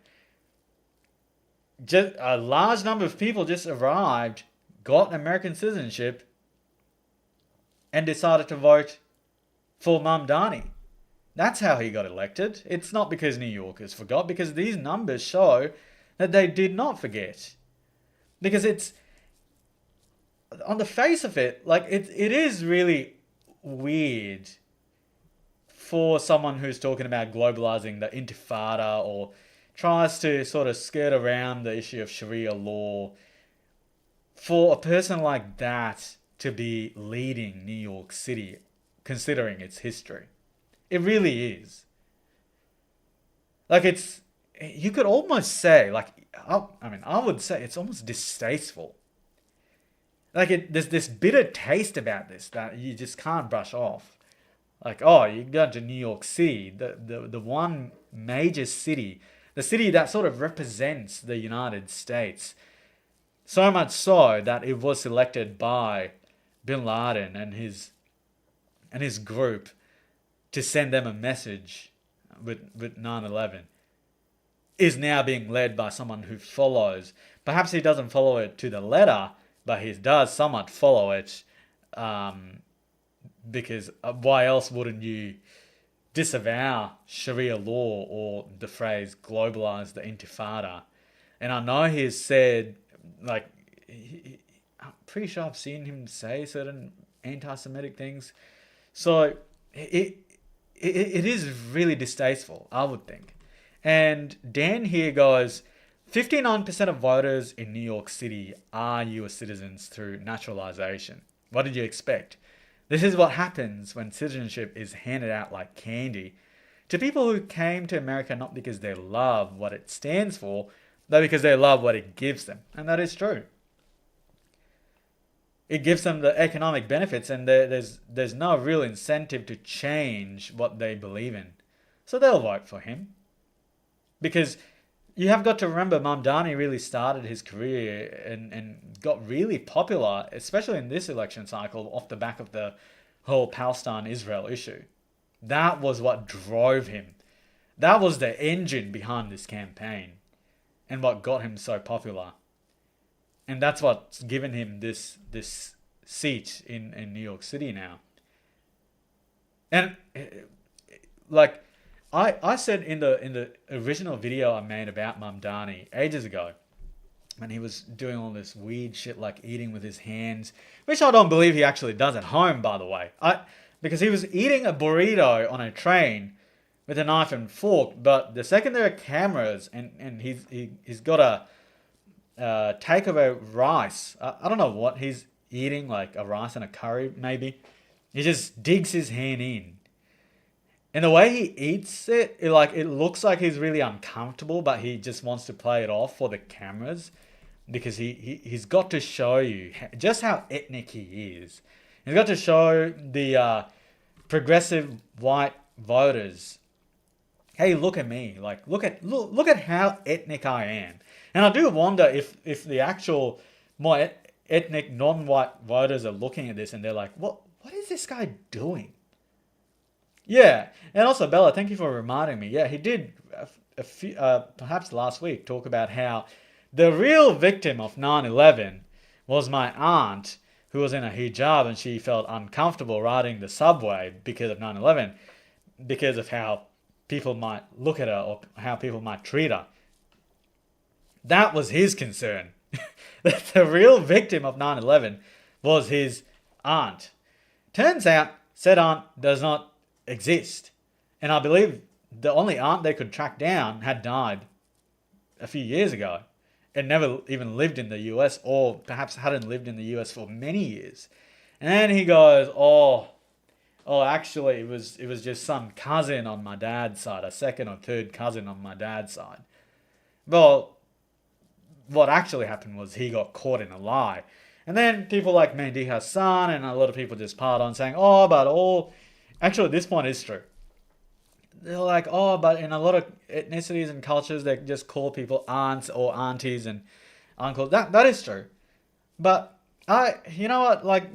Just a large number of people just arrived, got American citizenship, and decided to vote for Mamdani. That's how he got elected. It's not because New Yorkers forgot, because these numbers show that they did not forget. Because it's, on the face of it, it is really weird for someone who's talking about globalizing the Intifada or tries to sort of skirt around the issue of Sharia law, for a person like that to be leading New York City, considering its history. It really is. You could almost say, I would say it's almost distasteful. There's this bitter taste about this that you just can't brush off. You go to New York City, the one major city, the city that sort of represents the United States. So much so that it was selected by Bin Laden and his group to send them a message with 9/11, is now being led by someone who follows. Perhaps he doesn't follow it to the letter, but he does somewhat follow it, because why else wouldn't you disavow Sharia law or the phrase globalize the Intifada? And I know he's said, I'm pretty sure I've seen him say certain anti-Semitic things. So it is really distasteful, I would think. And Dan here goes, 59% of voters in New York City are US citizens through naturalization. What did you expect? This is what happens when citizenship is handed out like candy to people who came to America not because they love what it stands for, but because they love what it gives them. And that is true. It gives them the economic benefits, and there's no real incentive to change what they believe in. So they'll vote for him. Because you have got to remember, Mamdani really started his career and got really popular, especially in this election cycle, off the back of the whole Palestine-Israel issue. That was what drove him. That was the engine behind this campaign and what got him so popular. And that's what's given him this seat in New York City now. And like I said in the original video I made about Mamdani ages ago, when he was doing all this weird shit like eating with his hands, which I don't believe he actually does at home, by the way. Because he was eating a burrito on a train with a knife and fork, but the second there are cameras and he's got a takeaway rice. I don't know what he's eating, like a rice and a curry maybe. He just digs his hand in. And the way he eats it, it looks like he's really uncomfortable, but he just wants to play it off for the cameras because he's got to show you just how ethnic he is. He's got to show the progressive white voters, hey, look at me. Like, look at how ethnic I am. And I do wonder if the actual more ethnic non-white voters are looking at this and they're like, what is this guy doing? Yeah, and also Bella, thank you for reminding me. Yeah, he did a few, perhaps last week, talk about how the real victim of 9/11 was my aunt, who was in a hijab and she felt uncomfortable riding the subway because of 9/11, because of how people might look at her or how people might treat her. That was his concern. The real victim of 9/11 was his aunt. Turns out, said aunt does not exist. And I believe the only aunt they could track down had died a few years ago and never even lived in the US, or perhaps hadn't lived in the US for many years. And then he goes, oh, actually it was just some cousin on my dad's side, a second or third cousin on my dad's side. Well, what actually happened was he got caught in a lie. And then people like Mehdi Hassan and a lot of people just piled on saying, actually, this point is true. They're like, but in a lot of ethnicities and cultures, they just call people aunts or aunties and uncles. That is true. But you know what? Like,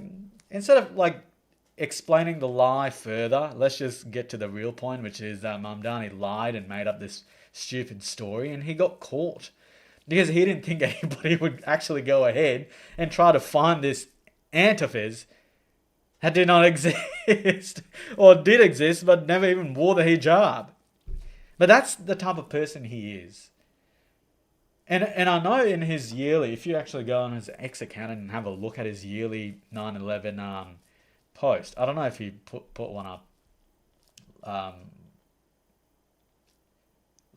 instead of like explaining the lie further, let's just get to the real point, which is that Mamdani lied and made up this stupid story, and he got caught because he didn't think anybody would actually go ahead and try to find this aunt of his that did not exist or did exist but never even wore the hijab. But that's the type of person he is. And I know in his yearly, if you actually go on his X account and have a look at his yearly 9/11 post, I don't know if he put one up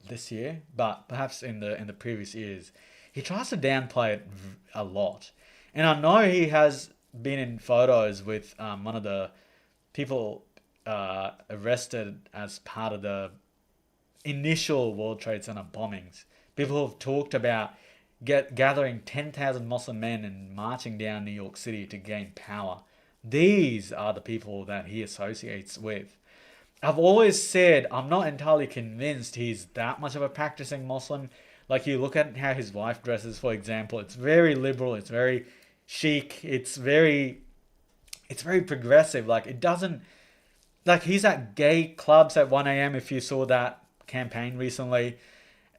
this year, but perhaps in the previous years, he tries to downplay it a lot. And I know he has been in photos with one of the people arrested as part of the initial World Trade Center bombings. People who have talked about gathering 10,000 Muslim men and marching down New York City to gain power. These are the people that he associates with. I've always said I'm not entirely convinced he's that much of a practicing Muslim. Like, you look at how his wife dresses, for example. It's very liberal. It's very chic. It's very progressive. Like, it doesn't... Like, he's at gay clubs at 1 a.m. if you saw that campaign recently.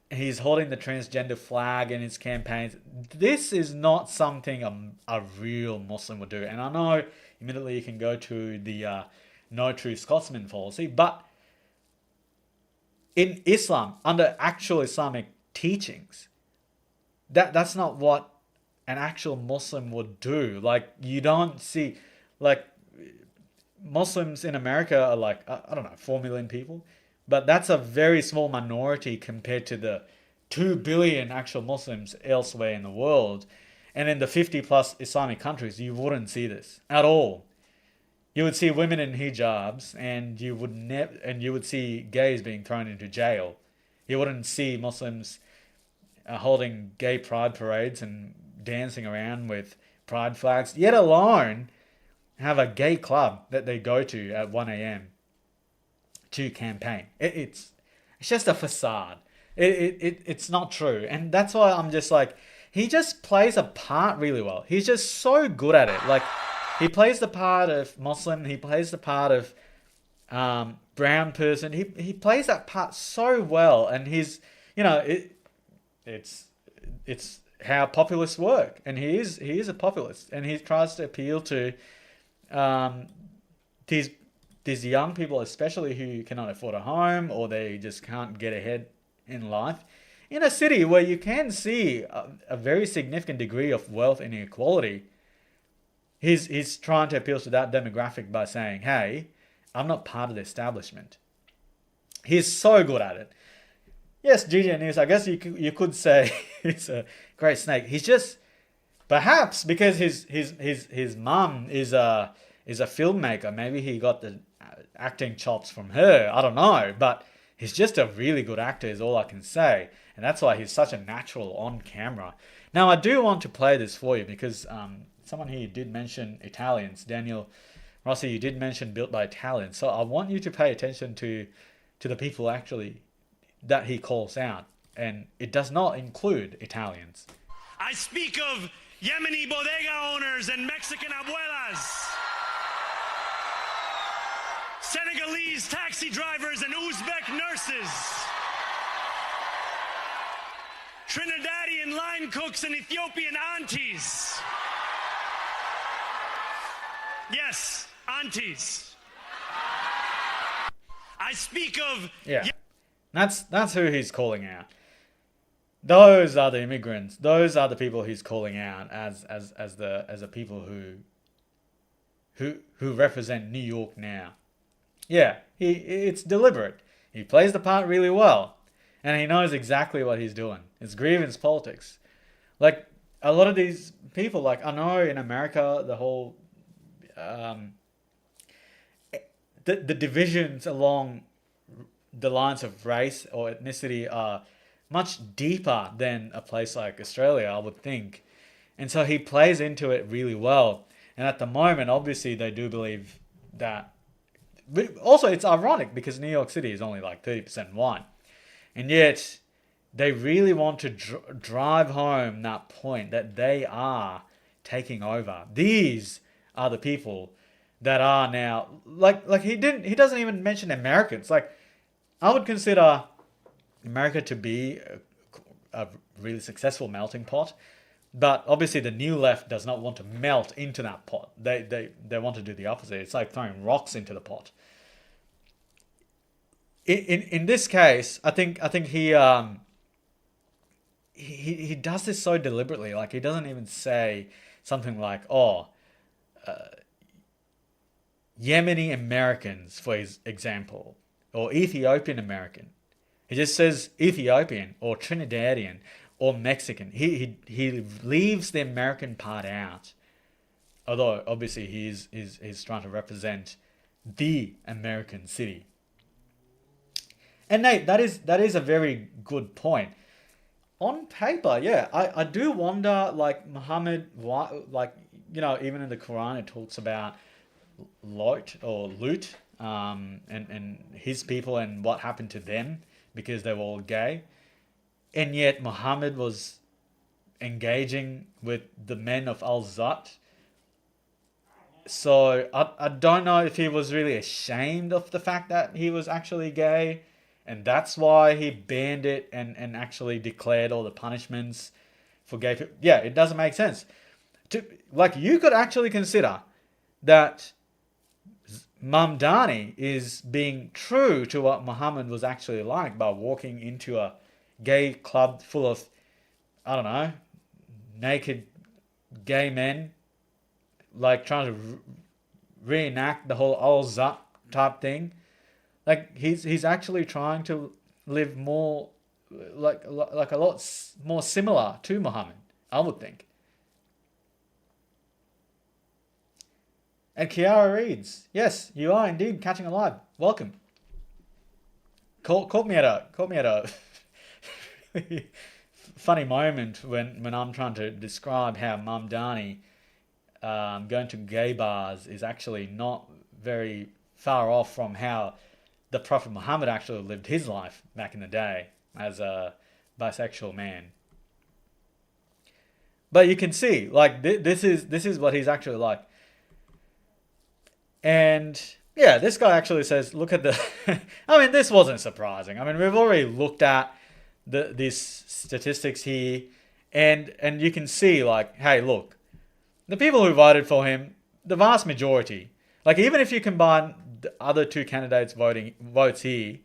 He's holding the transgender flag in his campaigns. This is not something a real Muslim would do. And I know immediately you can go to the No True Scotsman policy, but in Islam, under actual Islamic teachings, that's not what an actual Muslim would do. Like, you don't see... Like, Muslims in America are like, I don't know, 4 million people. But that's a very small minority compared to the 2 billion actual Muslims elsewhere in the world. And in the 50 plus Islamic countries, you wouldn't see this at all. You would see women in hijabs, and you would see gays being thrown into jail. You wouldn't see Muslims holding gay pride parades and dancing around with pride flags, yet alone have a gay club that they go to at 1 a.m. to campaign. It's just a facade. It's not true. And that's why I'm just like, he just plays a part really well. He's just so good at it. Like, he plays the part of Muslim. He plays the part of brown person. He plays that part so well. And he's, it's how populists work. And he is a populist. And he tries to appeal to these young people, especially who cannot afford a home or they just can't get ahead in life. In a city where you can see a very significant degree of wealth inequality, he's trying to appeal to that demographic by saying, hey, I'm not part of the establishment. He's so good at it. Yes, GJ News, I guess you could say he's a great snake. He's just, perhaps because his mum is a filmmaker, maybe he got the acting chops from her. I don't know, but he's just a really good actor is all I can say. And that's why he's such a natural on camera. Now, I do want to play this for you because someone here did mention Italians. Daniel Rossi, you did mention built by Italians. So I want you to pay attention to the people actually that he calls out. And it does not include Italians. I speak of Yemeni bodega owners and Mexican abuelas, Senegalese taxi drivers and Uzbek nurses, Trinidadian line cooks and Ethiopian aunties. Yes, aunties. I speak of... Yeah, that's who he's calling out. Those are the immigrants. Those are the people he's calling out as the people who represent New York now. Yeah, it's deliberate. He plays the part really well. And he knows exactly what he's doing. It's grievance politics. Like, a lot of these people, like, I know in America, the whole... the divisions along the lines of race or ethnicity are much deeper than a place like Australia, I would think. And so he plays into it really well. And at the moment, obviously, they do believe that... But also, it's ironic because New York City is only like 30% white. And yet, they really want to drive home that point that they are taking over. These are the people that are now... Like he doesn't even mention Americans. Like, I would consider America to be a really successful melting pot. But obviously the new left does not want to melt into that pot. They want to do the opposite. It's like throwing rocks into the pot. In this case, I think he does this so deliberately. Like, he doesn't even say something like, Yemeni Americans, for example, or Ethiopian American. He just says Ethiopian or Trinidadian or Mexican. He leaves the American part out. Although obviously he's trying to represent the American city. And Nate, that is a very good point. On paper, yeah, I do wonder, like, Muhammad, like, even in the Quran it talks about Lut, and his people and what happened to them because they were all gay. And yet Muhammad was engaging with the men of Al-Zat. So I don't know if he was really ashamed of the fact that he was actually gay. And that's why he banned it and actually declared all the punishments for gay people. Yeah, it doesn't make sense. You could actually consider that Mamdani is being true to what Muhammad was actually like by walking into a gay club full of, I don't know, naked gay men, like trying to reenact the whole Al-Zat type thing. Like, he's actually trying to live more, like a lot more similar to Muhammad, I would think. And Kiara reads, yes, you are indeed catching a live. Welcome. Caught me at a funny moment when I'm trying to describe how Mamdani going to gay bars is actually not very far off from how the Prophet Muhammad actually lived his life back in the day as a bisexual man. But you can see, like, this is what he's actually like. And yeah, this guy actually says, look at the... I mean, this wasn't surprising. I mean, we've already looked at these statistics here, and you can see, like, hey, look, the people who voted for him, the vast majority, like, even if you combine the other two candidates' votes here,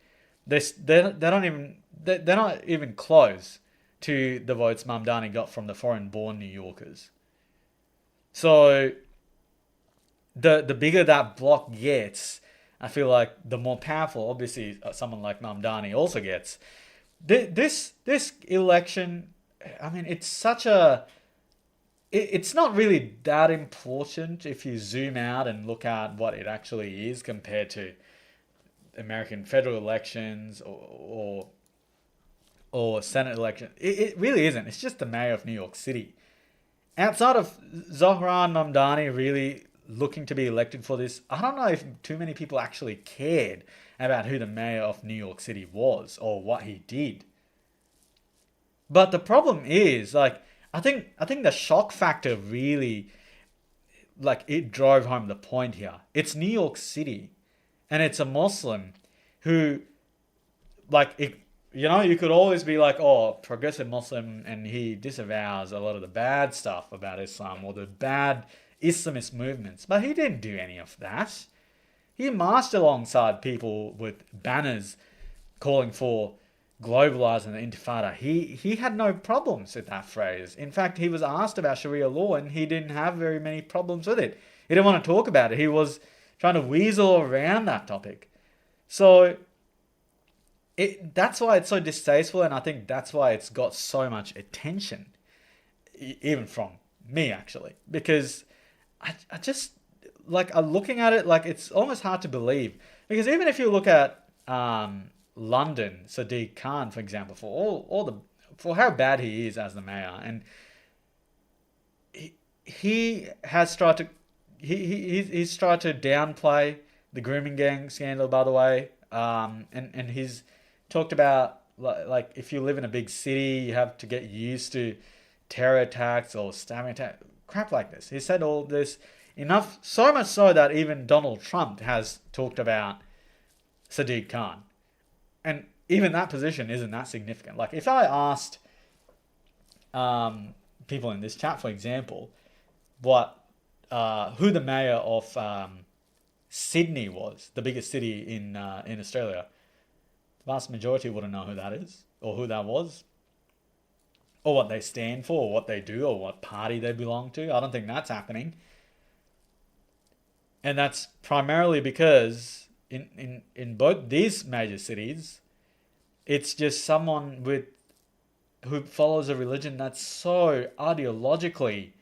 they're not even close to the votes Mamdani got from the foreign-born New Yorkers. So the bigger that block gets, I feel like the more powerful, obviously, someone like Mamdani also gets. This election, I mean, it's such a... It's not really that important if you zoom out and look at what it actually is compared to American federal elections or Senate election. It really isn't. It's just the mayor of New York City. Outside of Zohran Mamdani really looking to be elected for this, I don't know if too many people actually cared about who the mayor of New York City was or what he did. But the problem is, like, I think the shock factor really, like, it drove home the point here. It's New York City, and it's a Muslim who, like, you could always be like, oh, progressive Muslim, and he disavows a lot of the bad stuff about Islam or the bad Islamist movements. But he didn't do any of that. He marched alongside people with banners calling for globalizing the Intifada. He had no problems with that phrase. In fact, he was asked about Sharia law and he didn't have very many problems with it. He didn't want to talk about it. He was trying to weasel around that topic. So that's why it's so distasteful, and I think that's why it's got so much attention, even from me, actually. Because I just, like, I'm looking at it, like, it's almost hard to believe. Because even if you look at London, Sadiq Khan, for example, for how bad he is as the mayor, and he has tried to he's tried to downplay the grooming gang scandal, by the way, and he's talked about, like, if you live in a big city, you have to get used to terror attacks or stabbing attacks, crap like this. He said all this enough, so much so that even Donald Trump has talked about Sadiq Khan. And even that position isn't that significant. Like, if I asked people in this chat, for example, who the mayor of Sydney was, the biggest city in Australia, the vast majority wouldn't know who that is, or who that was, or what they stand for, or what they do, or what party they belong to. I don't think that's happening. And that's primarily because in both these major cities, it's just someone who follows a religion that's so ideologically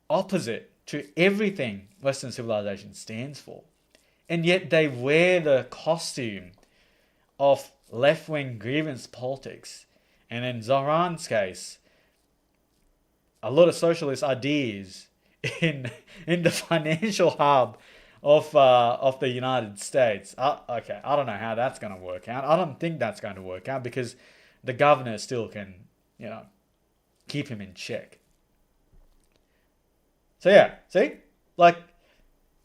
opposite to everything Western civilization stands for. And yet they wear the costume of left-wing grievance politics. And in Zohran's case, a lot of socialist ideas in the financial hub of the United States. Okay, I don't know how that's going to work out. I don't think that's going to work out because the governor still can, keep him in check. So yeah, see? Like,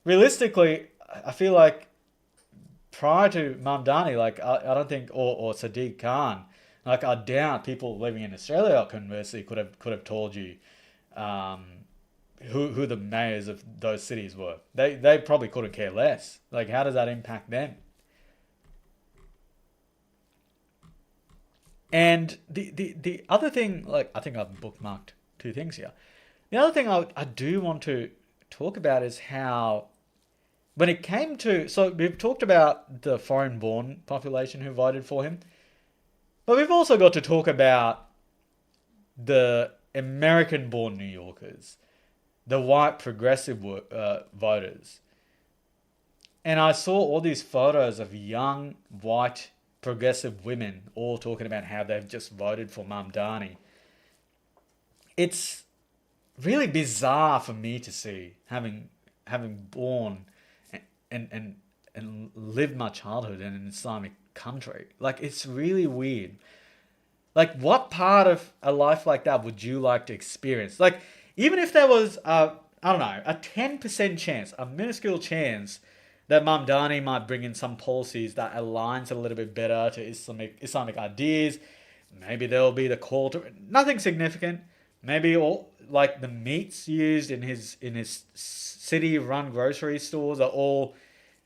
realistically, I feel like prior to Mamdani, like, I don't think, or Sadiq Khan, like, I doubt people living in Australia, conversely, could have told you who the mayors of those cities were. They probably couldn't care less. Like, how does that impact them? And the other thing, like, I think I've bookmarked 2 things here. The other thing I do want to talk about is how, when it came to, so we've talked about the foreign-born population who voted for him, but we've also got to talk about the American-born New Yorkers, the white progressive voters. And I saw all these photos of young white progressive women all talking about how they've just voted for Mamdani. It's really bizarre for me to see, having born and lived my childhood in an Islamic country. Like, it's really weird. Like, what part of a life like that would you like to experience? Like, even if there was a, I don't know, a 10% chance, a minuscule chance that Mamdani might bring in some policies that aligns a little bit better to Islamic ideas. Maybe there'll be the call to nothing significant. Maybe all like the meats used in his city-run grocery stores are all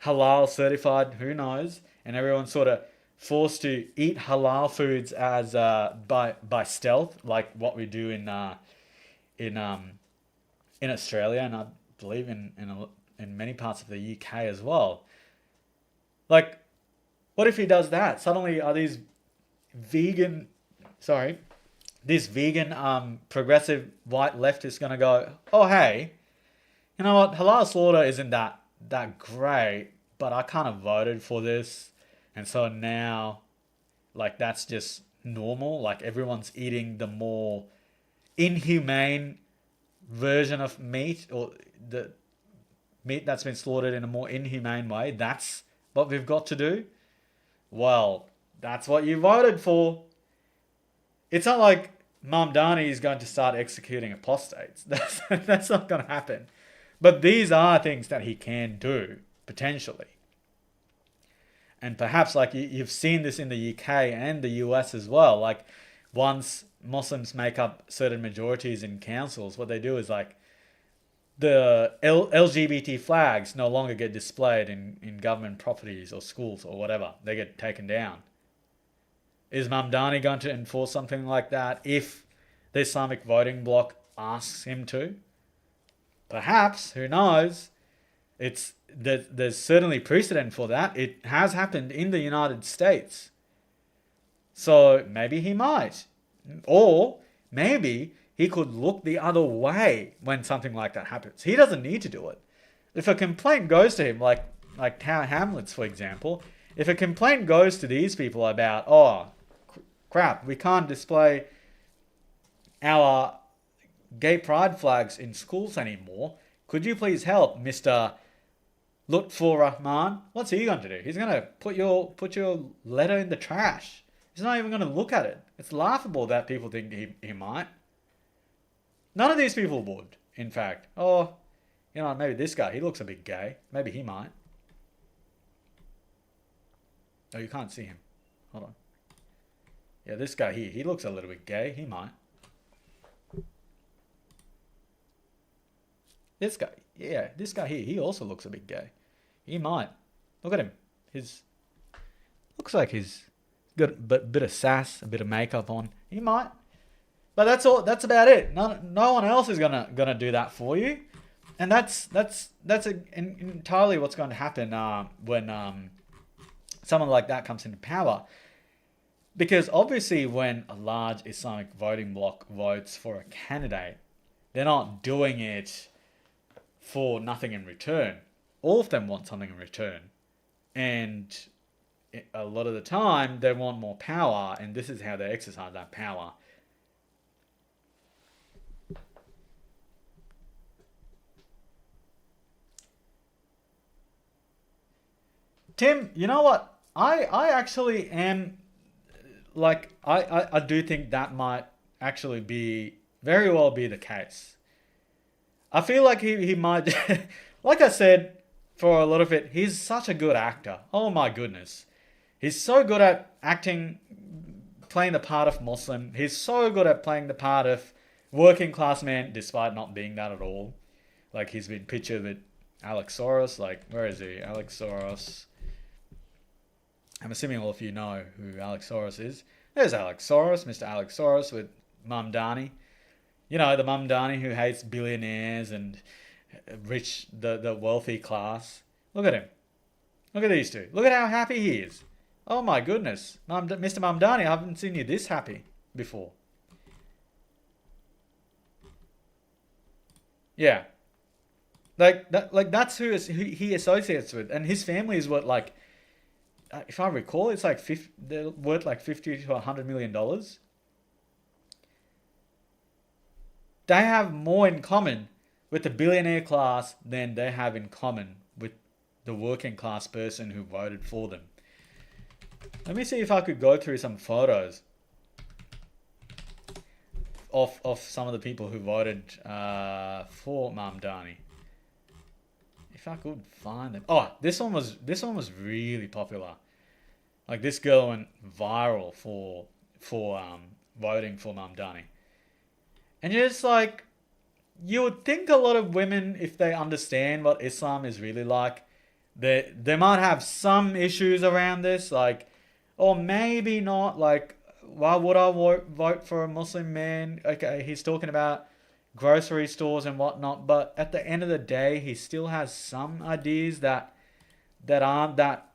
halal certified. Who knows? And everyone's sort of forced to eat halal foods as by stealth, like what we do in Australia, and I believe in many parts of the UK as well. Like, what if he does that? Suddenly, are these vegan progressive white leftists gonna go, oh hey, you know what, halal slaughter isn't that great, but I kind of voted for this, and so now, like, that's just normal. Like, everyone's eating the more inhumane version of meat, or the meat that's been slaughtered in a more inhumane way. That's what we've got to do. Well, that's what you voted for. It's not like Mamdani is going to start executing apostates. That's not going to happen. But these are things that he can do, potentially. And perhaps, like, you've seen this in the UK and the US as well. Like, once Muslims make up certain majorities in councils, what they do is, like, the LGBT flags no longer get displayed in government properties or schools or whatever. They get taken down. Is Mamdani going to enforce something like that if the Islamic voting bloc asks him to? Perhaps, who knows? There's certainly precedent for that. It has happened in the United States. So maybe he might. Or maybe he could look the other way when something like that happens. He doesn't need to do it. If a complaint goes to him, like Tower Hamlets, for example, if a complaint goes to these people about, oh, crap, we can't display our gay pride flags in schools anymore, could you please help, Mr. Lutfur Rahman? What's he going to do? He's going to put your letter in the trash. He's not even going to look at it. It's laughable that people think he might. None of these people would, in fact. Oh, you know, maybe this guy, he looks a bit gay. Maybe he might. Oh, you can't see him. Hold on. Yeah, this guy here, he looks a little bit gay. He might. This guy, yeah, this guy here, he also looks a bit gay. He might. Look at him. Looks like he's got a bit of sass, a bit of makeup on. He might. But that's all. That's about it. No one else is gonna do that for you, and that's entirely what's going to happen when someone like that comes into power. Because obviously, when a large Islamic voting bloc votes for a candidate, they're not doing it for nothing in return. All of them want something in return, and a lot of the time they want more power, and this is how they exercise that power. Tim, you know what? I actually am, like, I do think that might actually very well be the case. I feel like he might, like I said, for a lot of it, he's such a good actor. Oh my goodness. He's so good at acting, playing the part of Muslim. He's so good at playing the part of working class man, despite not being that at all. Like, he's been pictured with Alex Soros. Like, where is he? Alex Soros. I'm assuming all of you know who Alex Soros is. There's Alex Soros, Mr. Alex Soros with Mamdani. You know, the Mamdani who hates billionaires and the wealthy class. Look at him. Look at these two. Look at how happy he is. Oh my goodness. Mr. Mamdani, I haven't seen you this happy before. Yeah. That's who he associates with. And his family is what, like, if I recall, it's like they're worth like $50 to $100 million. They have more in common with the billionaire class than they have in common with the working class person who voted for them. Let me see if I could go through some photos of some of the people who voted for Mamdani. If I could find them. Oh, this one was really popular. Like, this girl went viral for voting for Mamdani. And you're just like, you would think a lot of women, if they understand what Islam is really like, they might have some issues around this, like, or maybe not, like, why would I vote for a Muslim man? Okay, he's talking about grocery stores and whatnot, but at the end of the day, he still has some ideas that aren't that,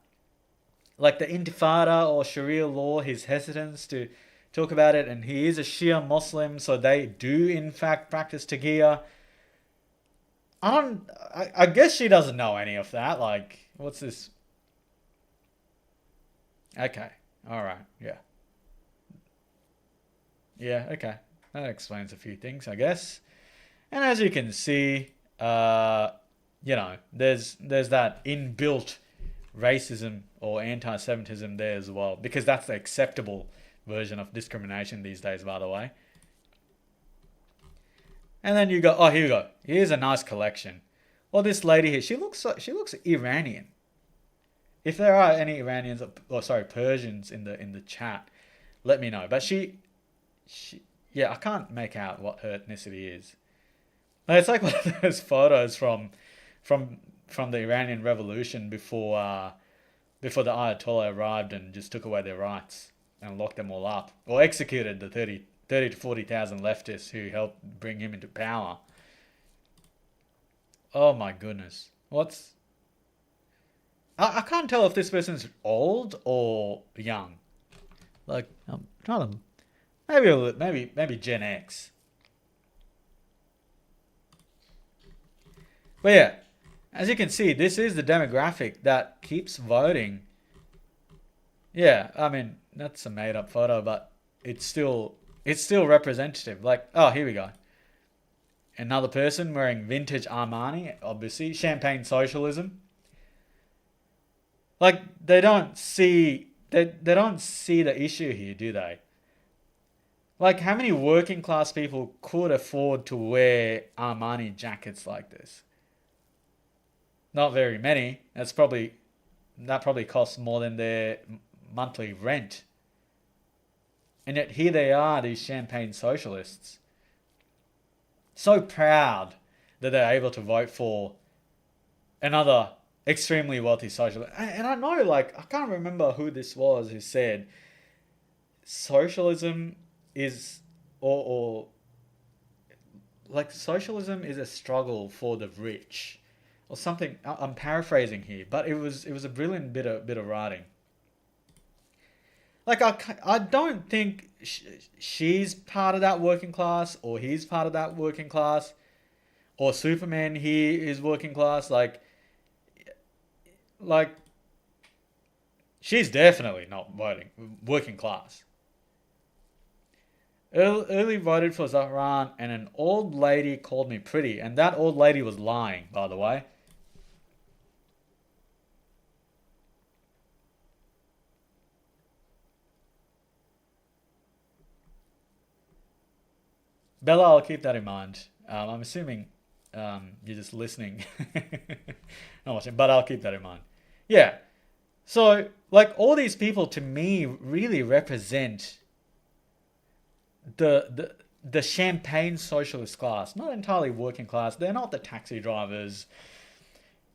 like the Intifada or Sharia law, his hesitance to talk about it, and he is a Shia Muslim, so they do in fact practice Taqiyya. I guess she doesn't know any of that. Like, what's this? Okay, alright, yeah. Yeah, okay. That explains a few things, I guess. And as you can see, you know, there's that inbuilt racism or anti-Semitism there as well, because that's the acceptable version of discrimination these days, by the way. And then you go, oh, here we go. Here's a nice collection. Well, this lady here, she looks Iranian. If there are any Iranians, or sorry, Persians in the chat, let me know. But she, yeah, I can't make out what her ethnicity is. It's like one of those photos from the Iranian Revolution before the Ayatollah arrived and just took away their rights and locked them all up, or executed the 30 to 40,000 leftists who helped bring him into power. Oh my goodness. I can't tell if this person's old or young. Like, I'm trying to, maybe Gen X. But yeah, as you can see, this is the demographic that keeps voting. Yeah, I mean, that's a made up photo, but it's still representative. Like, oh, here we go. Another person wearing vintage Armani, obviously. Champagne socialism. Like, they don't see the issue here, do they? Like, how many working class people could afford to wear Armani jackets like this? Not very many. That probably costs more than their monthly rent. And yet here they are, these champagne socialists, so proud that they're able to vote for another extremely wealthy socialist. And I know, like, I can't remember who this was who said socialism is, or like, socialism is a struggle for the rich, or something. I'm paraphrasing here, but it was a brilliant bit of writing. Like, I don't think she's part of that working class, or he's part of that working class, or Superman here is working class. Like she's definitely not working class. Early voted for Zahran, and an old lady called me pretty, and that old lady was lying, by the way. Bella, I'll keep that in mind. I'm assuming you're just listening, not watching, but I'll keep that in mind. Yeah. So, like, all these people to me really represent the champagne socialist class, not entirely working class. They're not the taxi drivers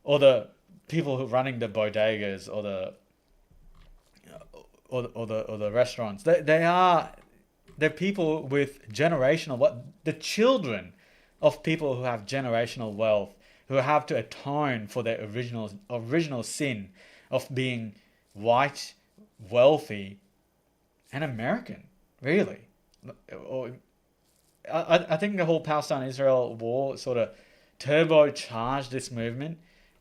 or the people who are running the bodegas or the restaurants. They're people with the children of people who have generational wealth, who have to atone for their original sin of being white, wealthy, and American, really. I think the whole Palestine-Israel war sort of turbocharged this movement,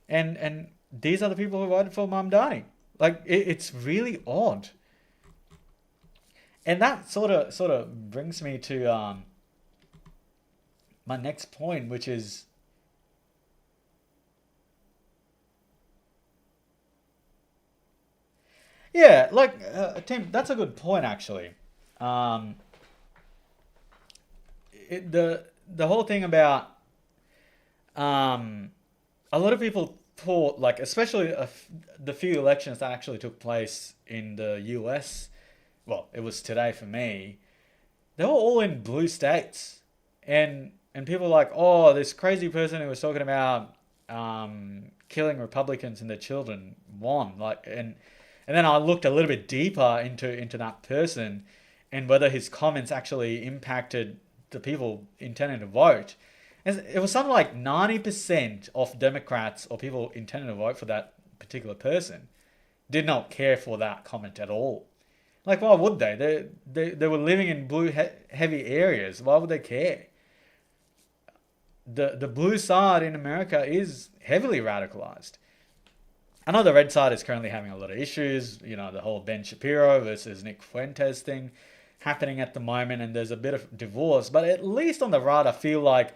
and these are the people who voted for Mamdani. Like, it's really odd. And that sort of brings me to my next point, which is Yeah, like Tim, that's a good point actually. Um, the whole thing about a lot of people thought, like, especially the few elections that actually took place in the US. Well, it was today for me. They were all in blue states, and people were like, oh, this crazy person who was talking about killing Republicans and their children won. Like, and then I looked a little bit deeper into that person and whether his comments actually impacted the people intending to vote. And it was something like 90% of Democrats or people intending to vote for that particular person did not care for that comment at all. Like, why would they? They were living in blue heavy areas. Why would they care? The blue side in America is heavily radicalized. I know the red side is currently having a lot of issues. You know, the whole Ben Shapiro versus Nick Fuentes thing happening at the moment, and there's a bit of divorce. But at least on the right, I feel like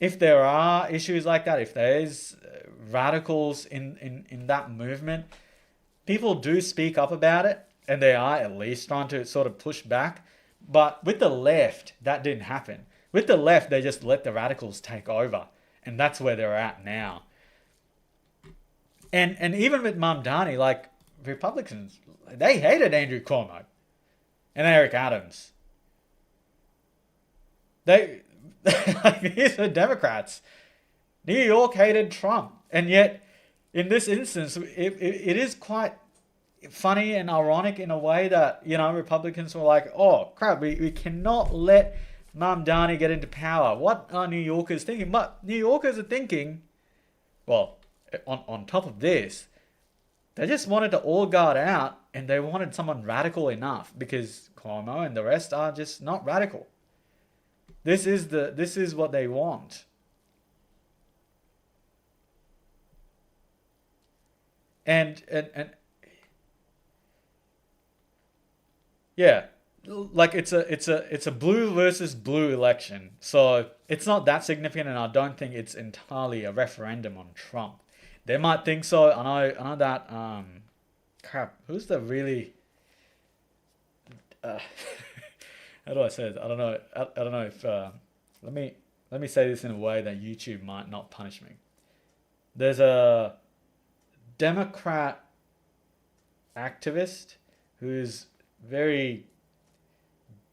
if there are issues like that, if there's radicals in that movement, people do speak up about it, and they are at least trying to sort of push back. But with the left, that didn't happen. With the left, they just let the radicals take over, and that's where they're at now. And even with Mamdani, like, Republicans, they hated Andrew Cuomo and Eric Adams. These are Democrats. New York hated Trump. And yet, in this instance, it is quite funny and ironic in a way that, you know, Republicans were like, oh, crap, we cannot let Mamdani get into power. What are New Yorkers thinking? But New Yorkers are thinking, well, on top of this, they just wanted to all guard out, and they wanted someone radical enough because Cuomo and the rest are just not radical. This is what they want. And yeah, like it's a blue versus blue election. So it's not that significant, and I don't think it's entirely a referendum on Trump. They might think so. I know that crap, who's the really how do I say it? I don't know if let me say this in a way that YouTube might not punish me. There's a Democrat activist who's very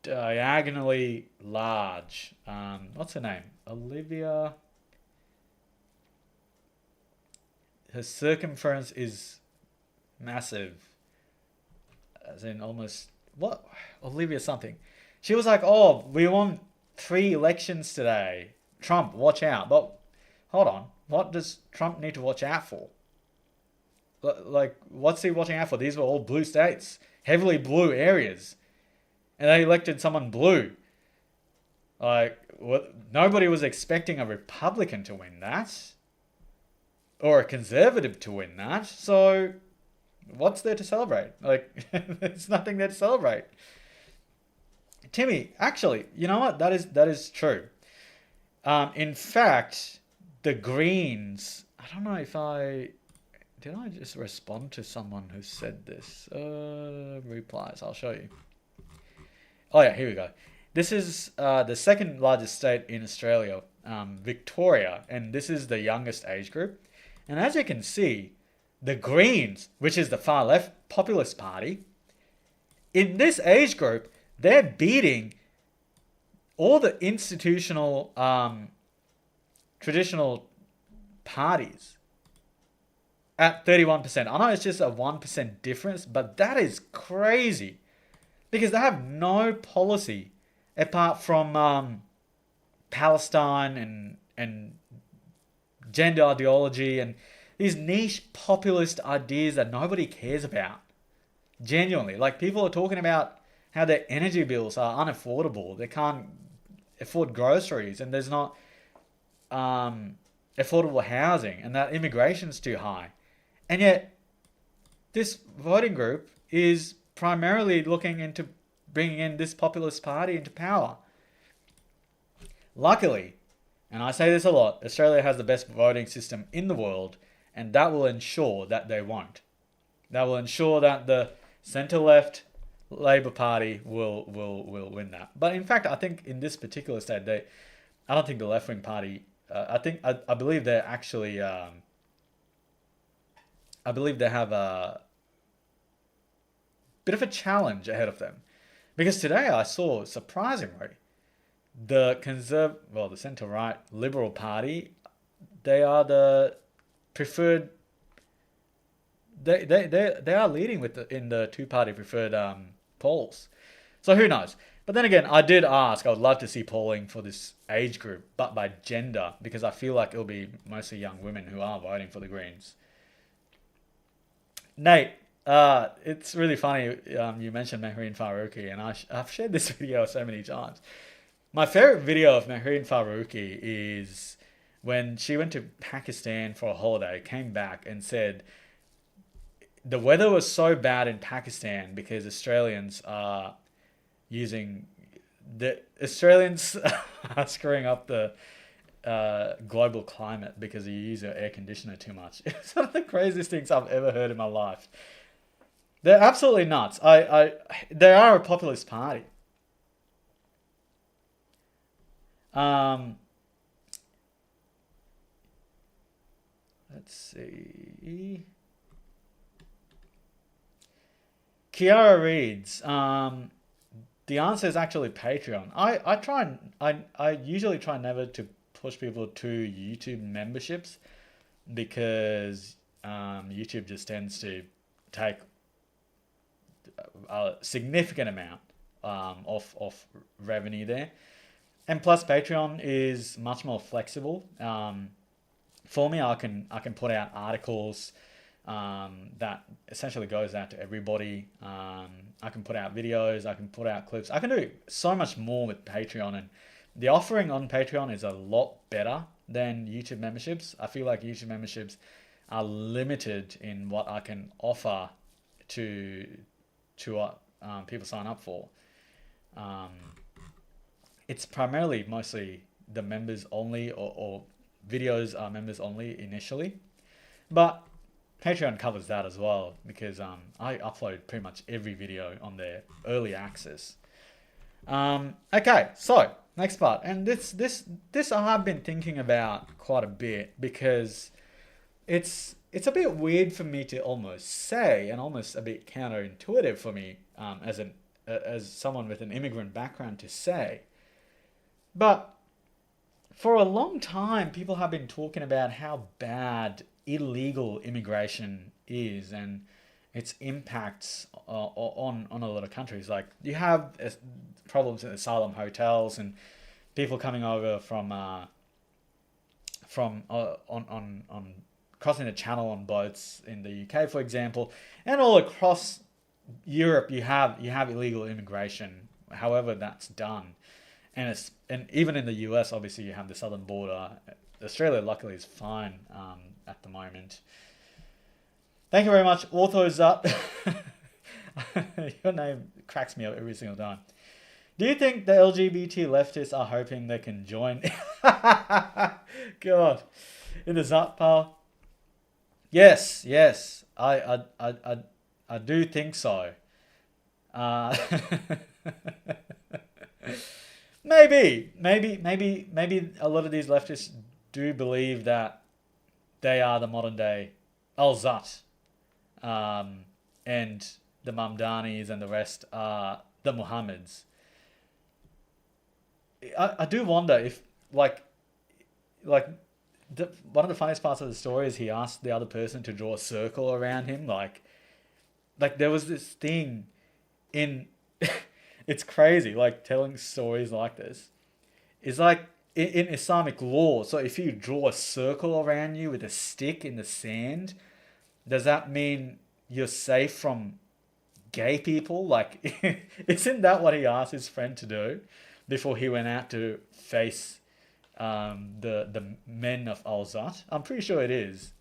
diagonally large. What's her name? Olivia. Her circumference is massive. As in almost, what? Olivia something. She was like, oh, we won 3 elections today. Trump, watch out. But hold on. What does Trump need to watch out for? Like, what's he watching out for? These were all blue states. Heavily blue areas. And they elected someone blue. Like, nobody was expecting a Republican to win that. Or a conservative to win that. So, what's there to celebrate? Like, there's nothing there to celebrate. Timmy, actually, you know what? That is true. In fact, the Greens, I don't know if did I just respond to someone who said this? Replies, I'll show you. Oh yeah, here we go. This is the second largest state in Australia, Victoria, and this is the youngest age group. And as you can see, the Greens, which is the far left populist party, in this age group, they're beating all the institutional, traditional parties at 31%. I know it's just a 1% difference, but that is crazy because they have no policy apart from Palestine and gender ideology and these niche populist ideas that nobody cares about. Genuinely, like, people are talking about how their energy bills are unaffordable. They can't afford groceries, and there's not affordable housing, and that immigration's too high. And yet, this voting group is primarily looking into bringing in this populist party into power. Luckily, and I say this a lot, Australia has the best voting system in the world, and that will ensure that they won't. That will ensure that the centre-left Labour Party will win that. But in fact, I think in this particular state, I don't think the left-wing party. I believe they're actually. I believe they have a bit of a challenge ahead of them, because today I saw, surprisingly, the centre-right Liberal Party, they are the preferred. They are leading in the two-party preferred polls. So who knows? But then again, I did ask. I would love to see polling for this age group, but by gender, because I feel like it'll be mostly young women who are voting for the Greens. Nate, it's really funny. You mentioned Mehreen Faruqi, and I've shared this video so many times. My favorite video of Mehreen Faruqi is when she went to Pakistan for a holiday, came back and said the weather was so bad in Pakistan because Australians are screwing up the global climate because you use your air conditioner too much. It's one of the craziest things I've ever heard in my life. They're absolutely nuts. They are a populist party. Let's see. Kiara reads, the answer is actually Patreon. I usually try never to push people to YouTube memberships, because YouTube just tends to take a significant amount of revenue there. And plus Patreon is much more flexible. For me, I can put out articles that essentially goes out to everybody. I can put out videos, I can put out clips. I can do so much more with Patreon, and the offering on Patreon is a lot better than YouTube memberships. I feel like YouTube memberships are limited in what I can offer to what people sign up for. It's primarily mostly the members only, or videos are members only initially, but Patreon covers that as well, because I upload pretty much every video on their early access. Okay, so next part, and this I have been thinking about quite a bit, because it's a bit weird for me to almost say, and almost a bit counterintuitive for me as someone with an immigrant background to say, but for a long time people have been talking about how bad illegal immigration is and its impacts on a lot of countries. Like, you have problems in asylum hotels and people coming over from crossing the channel on boats in the UK, for example, and all across Europe you have illegal immigration, however that's done. And even in the US, obviously you have the southern border. Australia luckily is fine at the moment. Thank you very much, Authors Up. Your name cracks me up every single time. Do you think the LGBT leftists are hoping they can join? God, in the Zap pile. Yes, I do think so. Maybe a lot of these leftists do believe that they are the modern day Al-Zat, and the Mamdanis and the rest are the Muhammads. I do wonder if, one of the funniest parts of the story is he asked the other person to draw a circle around him. Like there was this thing in... It's crazy, like, telling stories like this. It's like in Islamic law, so if you draw a circle around you with a stick in the sand, does that mean you're safe from gay people? Like, isn't that what he asked his friend to do before he went out to face the men of Al-Zat? I'm pretty sure it is.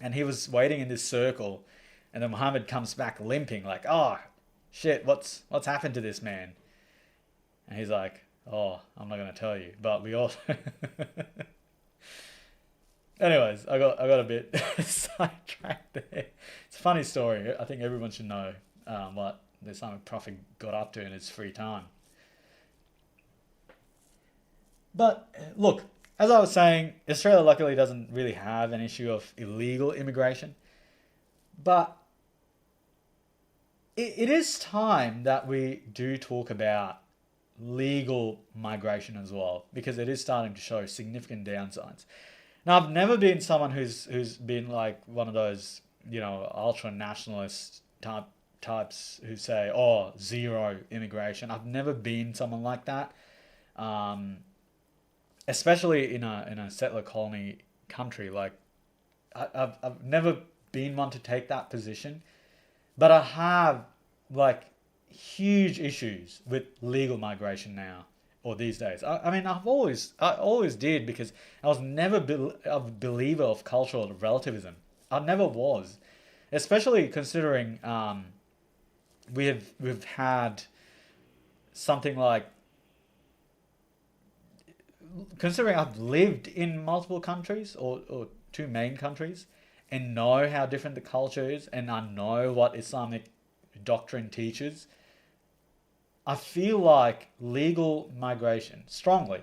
And he was waiting in this circle, and then Muhammad comes back limping, like, oh shit, what's happened to this man? And he's like, oh, I'm not gonna tell you, but we all... Anyways, I got a bit sidetracked there. It's a funny story. I think everyone should know. what the Islamic Prophet got up to in his free time. But look, as I was saying, Australia luckily doesn't really have an issue of illegal immigration. But it is time that we do talk about legal migration as well, because it is starting to show significant downsides. Now, I've never been someone who's been like one of those, ultra nationalist types who say, "Oh, zero immigration." I've never been someone like that, especially in a settler colony country. Like, I've never been one to take that position, but I have like huge issues with legal migration now, or these days. I mean, I always did, because I was never a believer of cultural relativism. I never was, especially considering we've had something like, considering I've lived in multiple countries, or two main countries, and know how different the culture is, and I know what Islamic doctrine teaches. I feel like legal migration strongly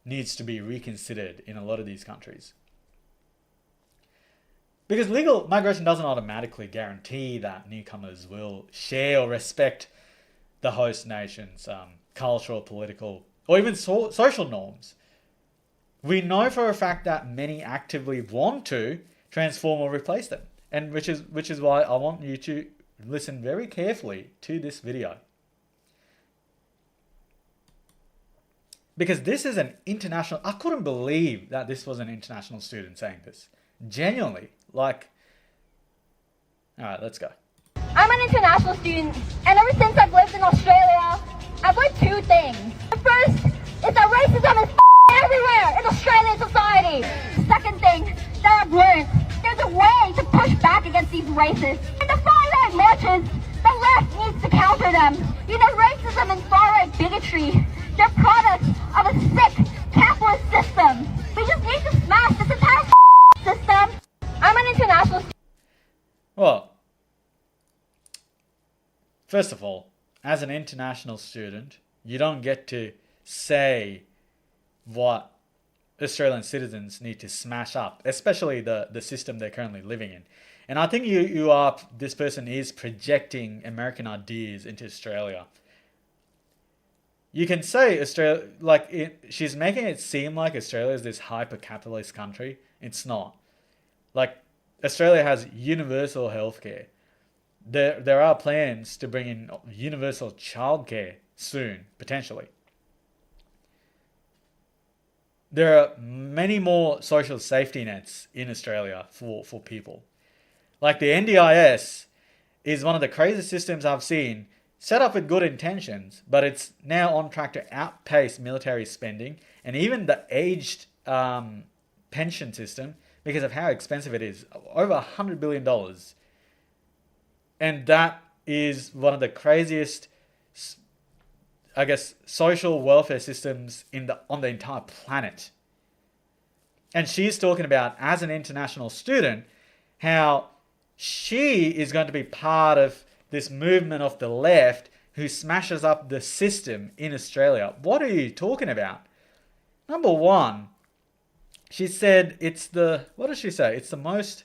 needs to be reconsidered in a lot of these countries. Because legal migration doesn't automatically guarantee that newcomers will share or respect the host nation's cultural, political, or even social norms. We know for a fact that many actively want to transform or replace them, and which is why I want you to listen very carefully to this video. Because this is an international... I couldn't believe that this was an international student saying this. Genuinely. Like... Alright, let's go. I'm an international student, and ever since I've lived in Australia, I've learned two things. The first is that racism is everywhere in Australian society. The second thing that I've learned, there's a way to push back against these racists. In the far-right marches, the left needs to counter them. Racism and far-right bigotry, they're products of a sick capitalist system. We just need to smash this entire system. I'm an international student. Well, first of all, as an international student, you don't get to say what Australian citizens need to smash up, especially the system they're currently living in. And I think this person is projecting American ideas into Australia. You can say Australia, she's making it seem like Australia is this hyper-capitalist country. It's not. Like, Australia has universal healthcare. There are plans to bring in universal childcare soon, potentially. There are many more social safety nets in Australia for people. Like the NDIS is one of the craziest systems I've seen, set up with good intentions, but it's now on track to outpace military spending and even the aged pension system because of how expensive it is. Over $100 billion. And that is one of the craziest, I guess, social welfare systems on the entire planet. And she's talking about, as an international student, how she is going to be part of this movement of the left who smashes up the system in Australia. What are you talking about? Number one, she said what does she say? It's the most...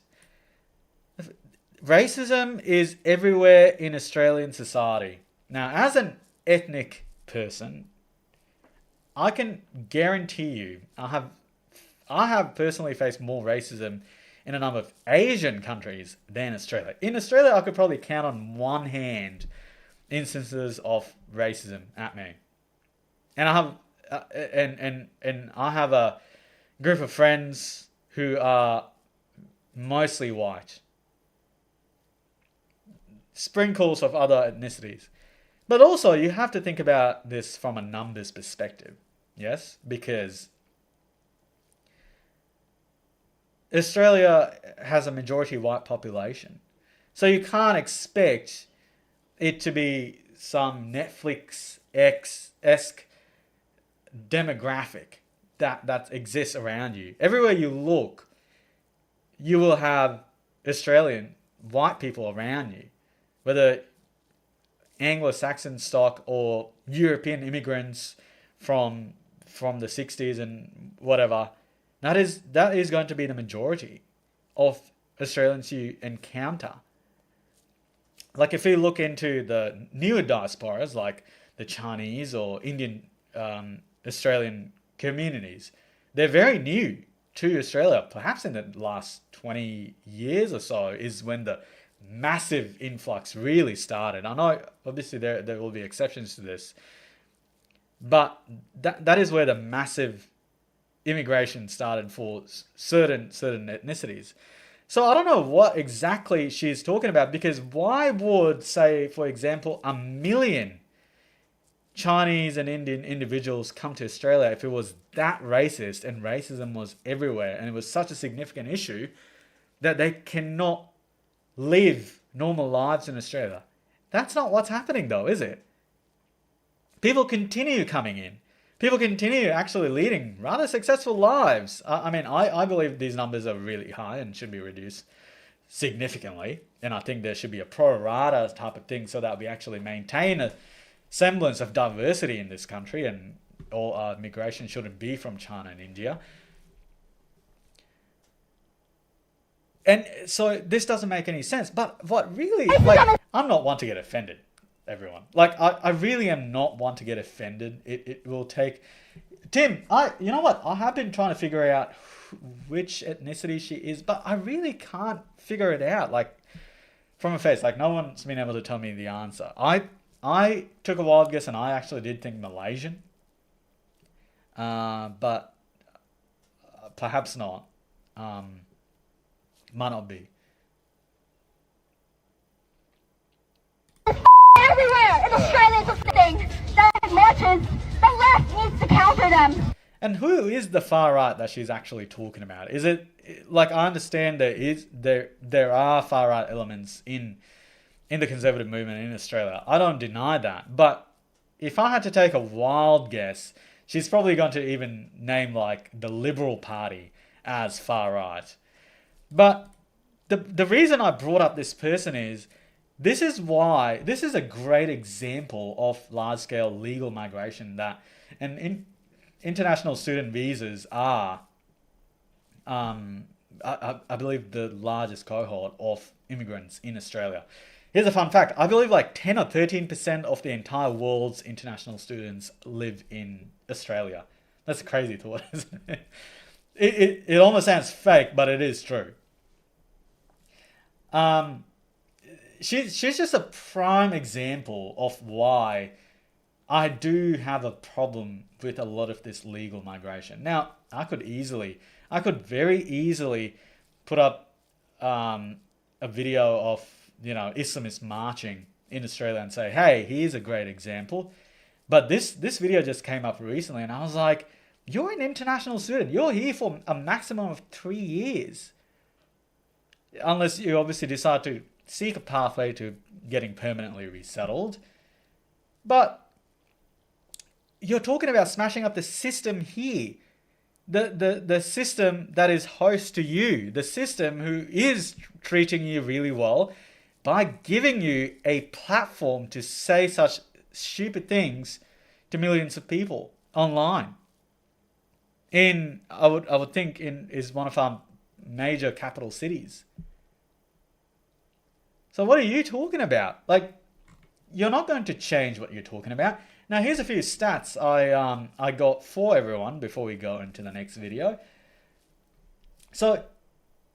Racism is everywhere in Australian society. Now, as an ethnic person, I can guarantee you, I have personally faced more racism in a number of Asian countries than Australia. In Australia, I could probably count on one hand instances of racism at me. And I have and I have a group of friends who are mostly white. Sprinkles of other ethnicities. But also, you have to think about this from a numbers perspective. Yes? Because Australia has a majority white population. So you can't expect it to be some Netflix-esque demographic that exists around you. Everywhere you look, you will have Australian white people around you. Whether Anglo-Saxon stock or European immigrants from the 60s and whatever, that is going to be the majority of Australians you encounter. Like if you look into the newer diasporas, like the Chinese or Indian Australian communities, they're very new to Australia. Perhaps in the last 20 years or so is when the massive influx really started. I know obviously there will be exceptions to this, but that is where the massive immigration started for certain ethnicities. So I don't know what exactly she's talking about, because why would, say, for example, 1 million Chinese and Indian individuals come to Australia if it was that racist and racism was everywhere and it was such a significant issue that they cannot live normal lives in Australia? That's not what's happening though, is it? People continue coming in. People continue actually leading rather successful lives. I mean, I believe these numbers are really high and should be reduced significantly. And I think there should be a pro rata type of thing so that we actually maintain a semblance of diversity in this country, and all our migration shouldn't be from China and India. And so this doesn't make any sense. But what really, like, I'm not one to get offended, everyone. Like, I really am not one to get offended. It will take... Tim, you know what? I have been trying to figure out which ethnicity she is, but I really can't figure it out, like, from her face. Like, no one's been able to tell me the answer. I took a wild guess and I actually did think Malaysian. But perhaps not. Might not be. Everywhere in Australia it's a thing that marches. The left needs to counter them. And who is the far right that she's actually talking about? Is it, like, I understand there are far right elements in the conservative movement in Australia. I don't deny that. But if I had to take a wild guess, she's probably going to even name, like, the Liberal Party as far right. But the reason I brought up this person is, this is a great example of large-scale legal migration international student visas are, I believe, the largest cohort of immigrants in Australia. Here's a fun fact. I believe like 10 or 13% of the entire world's international students live in Australia. That's a crazy thought, isn't it? It almost sounds fake, but it is true. She's just a prime example of why I do have a problem with a lot of this legal migration. Now, I could very easily put up a video of, Islamists marching in Australia and say, hey, here's a great example. But this video just came up recently and I was like, you're an international student. You're here for a maximum of 3 years. Unless you obviously decide to seek a pathway to getting permanently resettled. But you're talking about smashing up the system here. The system that is host to you. The system who is treating you really well by giving you a platform to say such stupid things to millions of people online. I would think is one of our major capital cities. So what are you talking about? Like, you're not going to change what you're talking about. Now, here's a few stats I got for everyone before we go into the next video. So,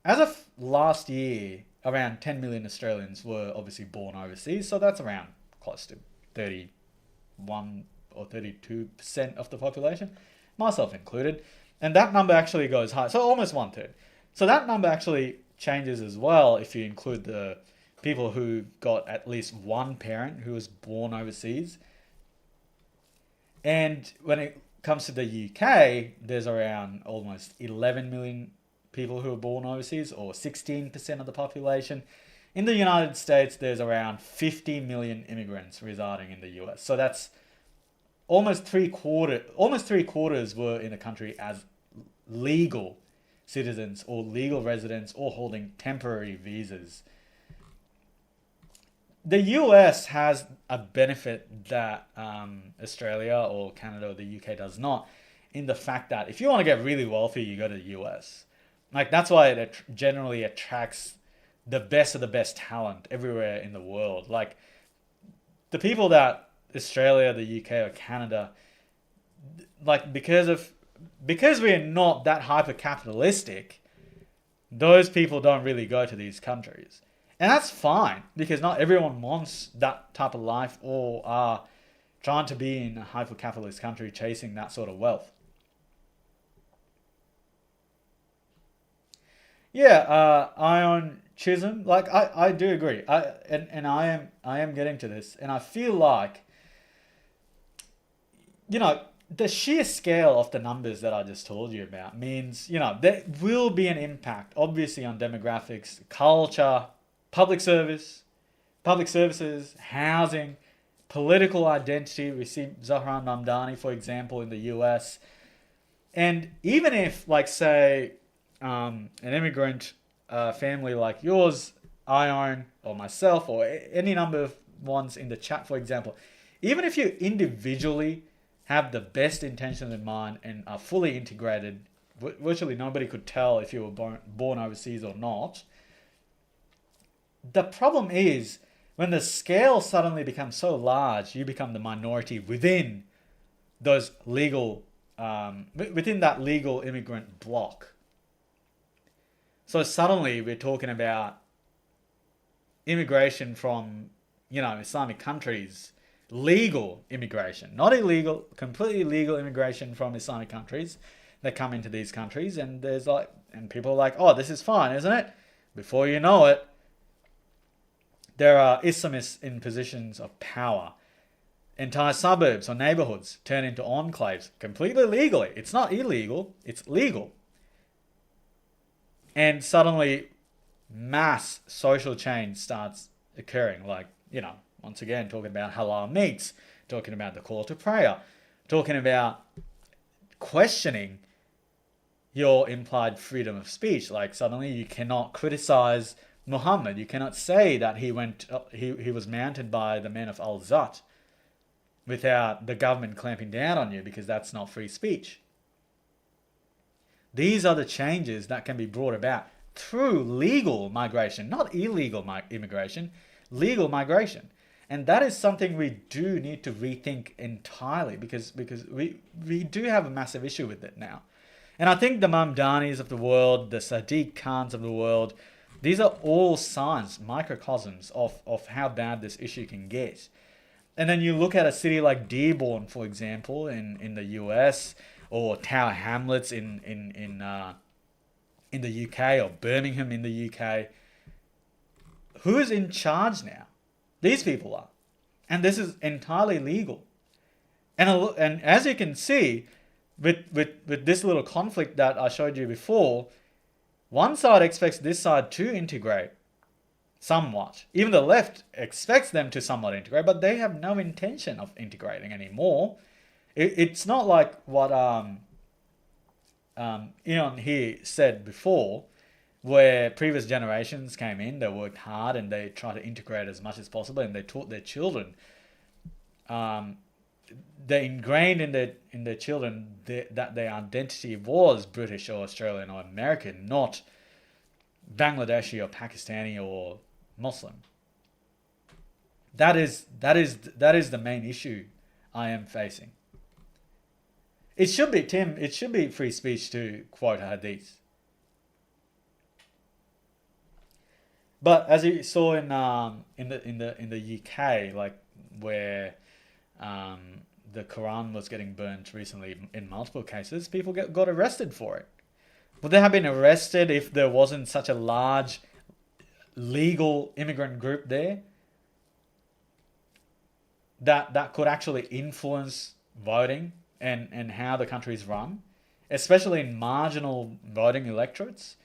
as of last year, around 10 million Australians were obviously born overseas. So that's around close to 31 or 32% of the population, myself included. And that number actually goes high, so almost 1/3. So that number actually changes as well if you include the people who got at least one parent who was born overseas. And when it comes to the UK, there's around almost 11 million people who are born overseas, or 16% of the population. In the United States, there's around 50 million immigrants residing in the US. So that's almost three quarters were in the country as legal citizens or legal residents or holding temporary visas. the US has a benefit that Australia or Canada or the UK does not, in the fact that if you want to get really wealthy, you go to the US. Like, that's why it generally attracts the best of the best talent everywhere in the world. Like, the people that Australia, the UK, or Canada, like, because we're not that hyper capitalistic, those people don't really go to these countries. And that's fine, because not everyone wants that type of life or are trying to be in a hyper capitalist country chasing that sort of wealth. Yeah, Ion Chisholm, like, I do agree. I am getting to this, and I feel like, you know, the sheer scale of the numbers that I just told you about means, you know, there will be an impact, obviously, on demographics, culture, public services, housing, political identity. We see Zohran Mamdani, for example, in the US. And even if, like, say, an immigrant family like yours, Ion, or myself, or any number of ones in the chat, for example, even if you individually have the best intentions in mind and are fully integrated, virtually nobody could tell if you were born overseas or not. The problem is, when the scale suddenly becomes so large, you become the minority within those legal, within that legal immigrant bloc. So suddenly we're talking about immigration from, you know, Islamic countries, legal immigration, not illegal, completely legal immigration from Islamic countries that come into these countries, and there's like, and people are like, oh, this is fine, isn't it? Before you know it, there are Islamists in positions of power. Entire suburbs or neighborhoods turn into enclaves completely legally. It's not illegal, it's legal. And suddenly mass social change starts occurring. Like, you know, once again, talking about halal meats, talking about the call to prayer, talking about questioning your implied freedom of speech. Like, suddenly you cannot criticize Muhammad. You cannot say that he was mounted by the men of Al-Zat without the government clamping down on you, because that's not free speech. These are the changes that can be brought about through legal migration, not illegal immigration, legal migration. And that is something we do need to rethink entirely, because we do have a massive issue with it now. And I think the Mamdanis of the world, the Sadiq Khans of the world, these are all signs, microcosms of how bad this issue can get. And then you look at a city like Dearborn, for example, in the US, or Tower Hamlets in the UK, or Birmingham in the UK. Who's in charge now? These people are. And this is entirely legal. And as you can see, with this little conflict that I showed you before, one side expects this side to integrate somewhat. Even the left expects them to somewhat integrate, but they have no intention of integrating anymore. It's not like what Eon here said before, where previous generations came in, they worked hard and they tried to integrate as much as possible, and they taught their children. They ingrained in their children that their identity was British or Australian or American, not Bangladeshi or Pakistani or Muslim. That is the main issue I am facing. It should be, Tim, it should be free speech to quote a hadith. But as you saw in the UK, like, where the Quran was getting burnt recently in multiple cases, people got arrested for it. Would they have been arrested if there wasn't such a large legal immigrant group there that could actually influence voting and how the country's run, especially in marginal voting electorates?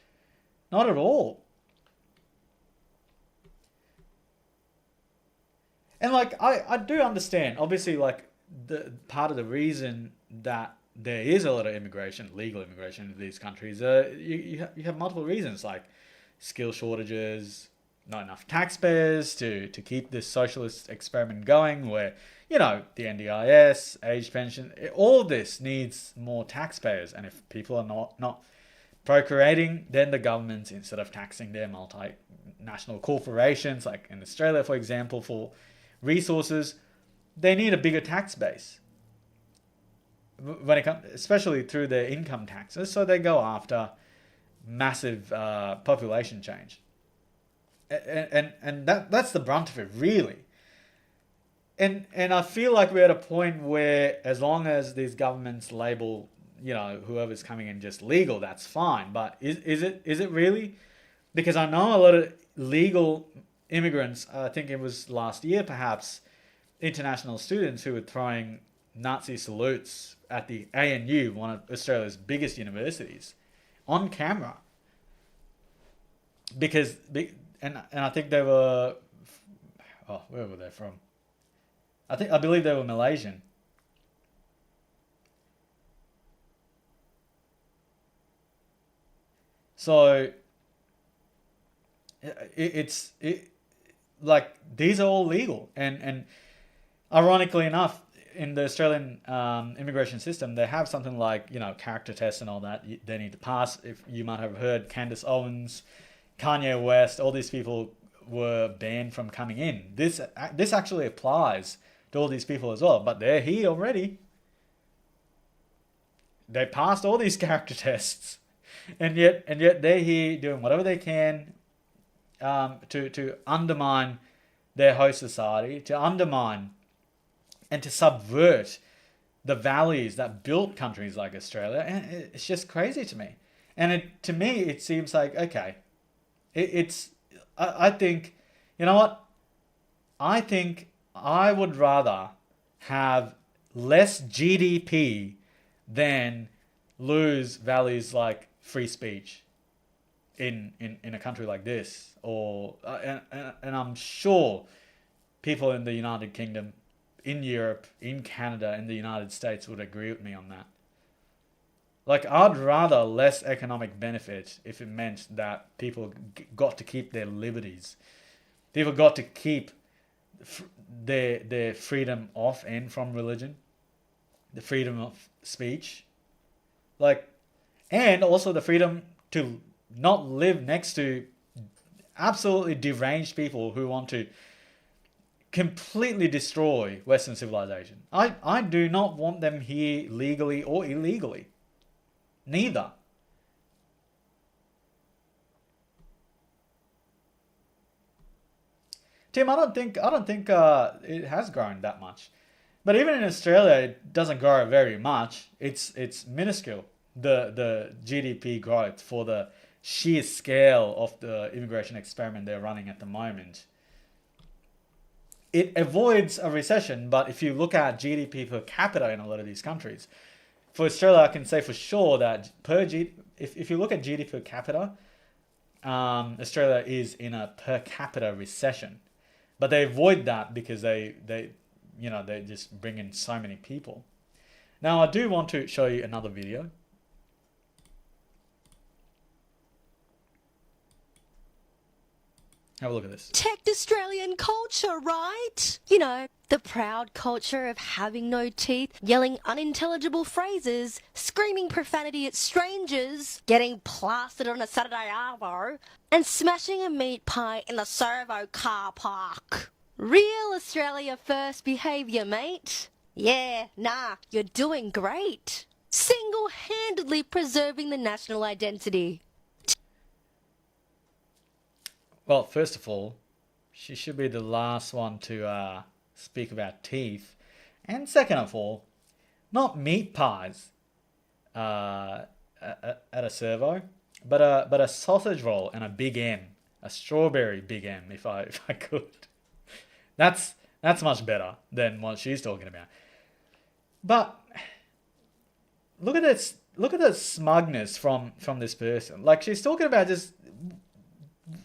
Not at all. And like, I do understand, obviously, like, the part of the reason that there is a lot of immigration, legal immigration into these countries, you have multiple reasons, like skill shortages, not enough taxpayers to keep this socialist experiment going, where, you know, the NDIS, age pension, all this needs more taxpayers. And if people are not procreating, then the governments, instead of taxing their multinational corporations, like in Australia, for example, for resources, they need a bigger tax base when it comes, especially through their income taxes. So they go after massive population change, and that's the brunt of it, really. And I feel like we're at a point where, as long as these governments label, you know, whoever's coming in just legal, that's fine. But is it really? Because I know a lot of legal immigrants, I think it was last year perhaps, international students who were throwing Nazi salutes at the ANU, one of Australia's biggest universities, on camera. Because, and I think they were, oh, where were they from? I believe they were Malaysian. So it's like, these are all legal, and ironically enough, in the Australian immigration system, they have something like, you know, character tests and all that they need to pass. If you might have heard, Candace Owens, Kanye West, all these people were banned from coming in. This actually applies to all these people as well, but they're here already. They passed all these character tests, and yet they're here doing whatever they can to undermine their host society, to undermine and to subvert the values that built countries like Australia. And it's just crazy to me. And to me, it seems like, okay, I think, you know what? I think I would rather have less GDP than lose values like free speech in a country like this. Or and I'm sure people in the United Kingdom, in Europe, in Canada, in the United States would agree with me on that. Like, I'd rather less economic benefit if it meant that people got to keep their liberties. People got to keep their freedom of and from religion, the freedom of speech, like, and also the freedom to not live next to absolutely deranged people who want to completely destroy Western civilization. I do not want them here legally or illegally. Neither. Tim, I don't think it has grown that much. But even in Australia, it doesn't grow very much. It's minuscule, the GDP growth, for the sheer scale of the immigration experiment they're running at the moment. It avoids a recession, but if you look at GDP per capita in a lot of these countries, for Australia, I can say for sure that if you look at GDP per capita, Australia is in a per capita recession. But they avoid that because they just bring in so many people. Now, I do want to show you another video. Have a look at this. Protect Australian culture, right? You know, the proud culture of having no teeth, yelling unintelligible phrases, screaming profanity at strangers, getting plastered on a Saturday arvo, and smashing a meat pie in the servo car park. Real Australia first behaviour, mate. Yeah, nah, you're doing great. Single-handedly preserving the national identity. Well, first of all, she should be the last one to speak about teeth. And second of all, not meat pies at a servo, but a sausage roll and a Big M, a strawberry Big M, if I could. That's much better than what she's talking about. But look at this. Look at the smugness from this person. Like, she's talking about just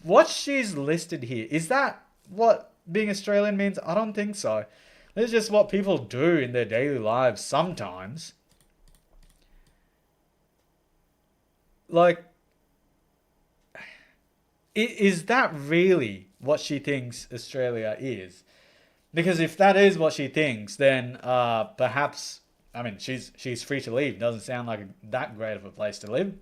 what she's listed here. Is that what being Australian means? I don't think so. It's just what people do in their daily lives sometimes. Like, is that really what she thinks Australia is. Because if that is what she thinks, then perhaps, I mean, she's free to leave. Doesn't sound like that great of a place to live.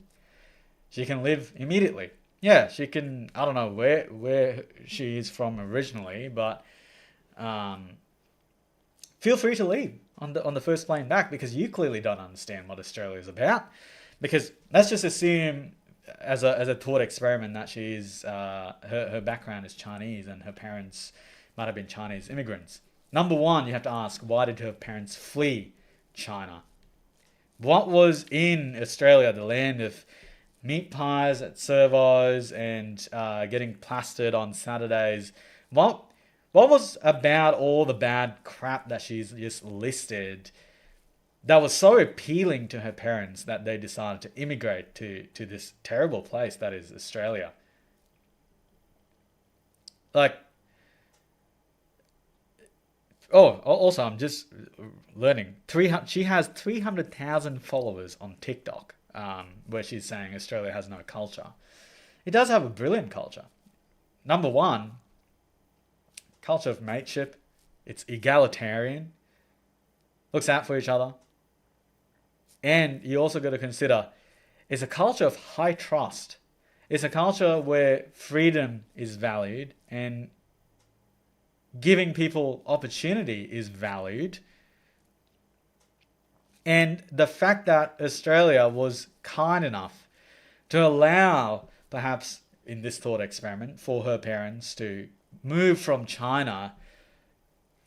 She can live immediately. Yeah, she can. I don't know where she is from originally, but feel free to leave on the first plane back, because you clearly don't understand what Australia is about. Because let's just assume, as a thought experiment, that she's her background is Chinese and her parents might have been Chinese immigrants. Number one, you have to ask, why did her parents flee China? What was in Australia, the land of meat pies at servos and getting plastered on Saturdays? What was about all the bad crap that she's just listed that was so appealing to her parents that they decided to immigrate to this terrible place that is Australia? Like, oh, also, I'm just learning. She has 300,000 followers on TikTok, where she's saying Australia has no culture. It does have a brilliant culture. Number one, culture of mateship. It's egalitarian. Looks out for each other. And you also got to consider, it's a culture of high trust. It's a culture where freedom is valued and giving people opportunity is valued. And the fact that Australia was kind enough to allow, perhaps in this thought experiment, for her parents to move from China,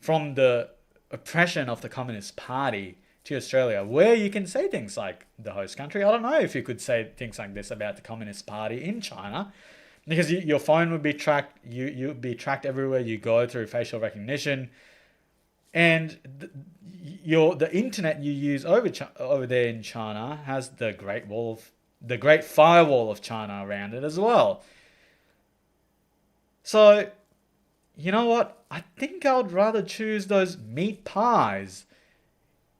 from the oppression of the Communist Party, to Australia, where you can say things like the host country. I don't know if you could say things like this about the Communist Party in China, because your phone would be tracked. You'd be tracked everywhere you go through facial recognition, and the internet you use over there in China has the Great Firewall of China around it as well. So, you know what? I think I would rather choose those meat pies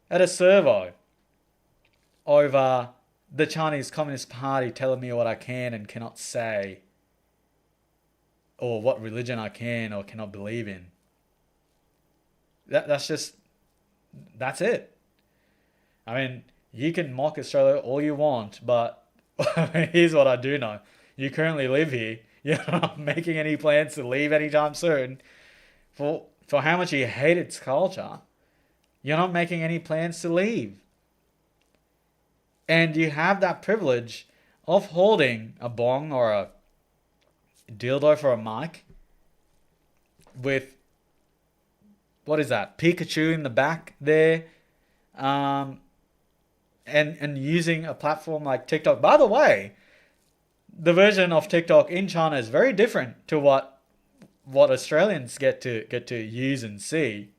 at a servo over the Chinese Communist Party telling me what I can and cannot say, or what religion I can or cannot believe in. That's it. I mean, you can mock Australia all you want, but here's what I do know. You currently live here. You're not making any plans to leave anytime soon. For how much you hate its culture, you're not making any plans to leave. And you have that privilege of holding a bong or a dildo for a mic with, what is that, Pikachu in the back there, and using a platform like TikTok. By the way, the version of TikTok in China is very different to what Australians get to use and see.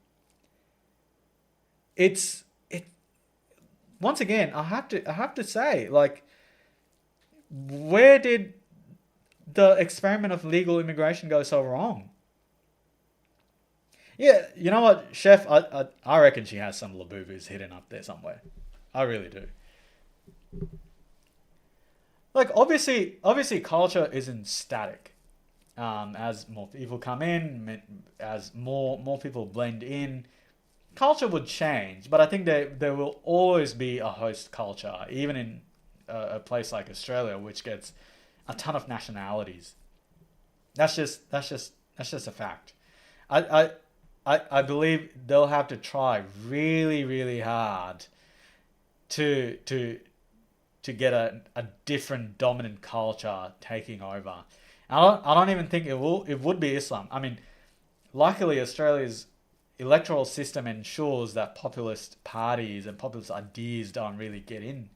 Once again, I have to say, like, where did the experiment of legal immigration go so wrong? Yeah, you know what, Chef? I reckon she has some labubus hidden up there somewhere. I really do. Like, obviously, culture isn't static. As more people come in, as more people blend in, culture would change. But I think there will always be a host culture, even in a place like Australia, which gets a ton of nationalities. That's just a fact. I believe they'll have to try really, really hard to get a different dominant culture taking over. I don't even think it would be Islam. I mean, luckily Australia's electoral system ensures that populist parties and populist ideas don't really get in.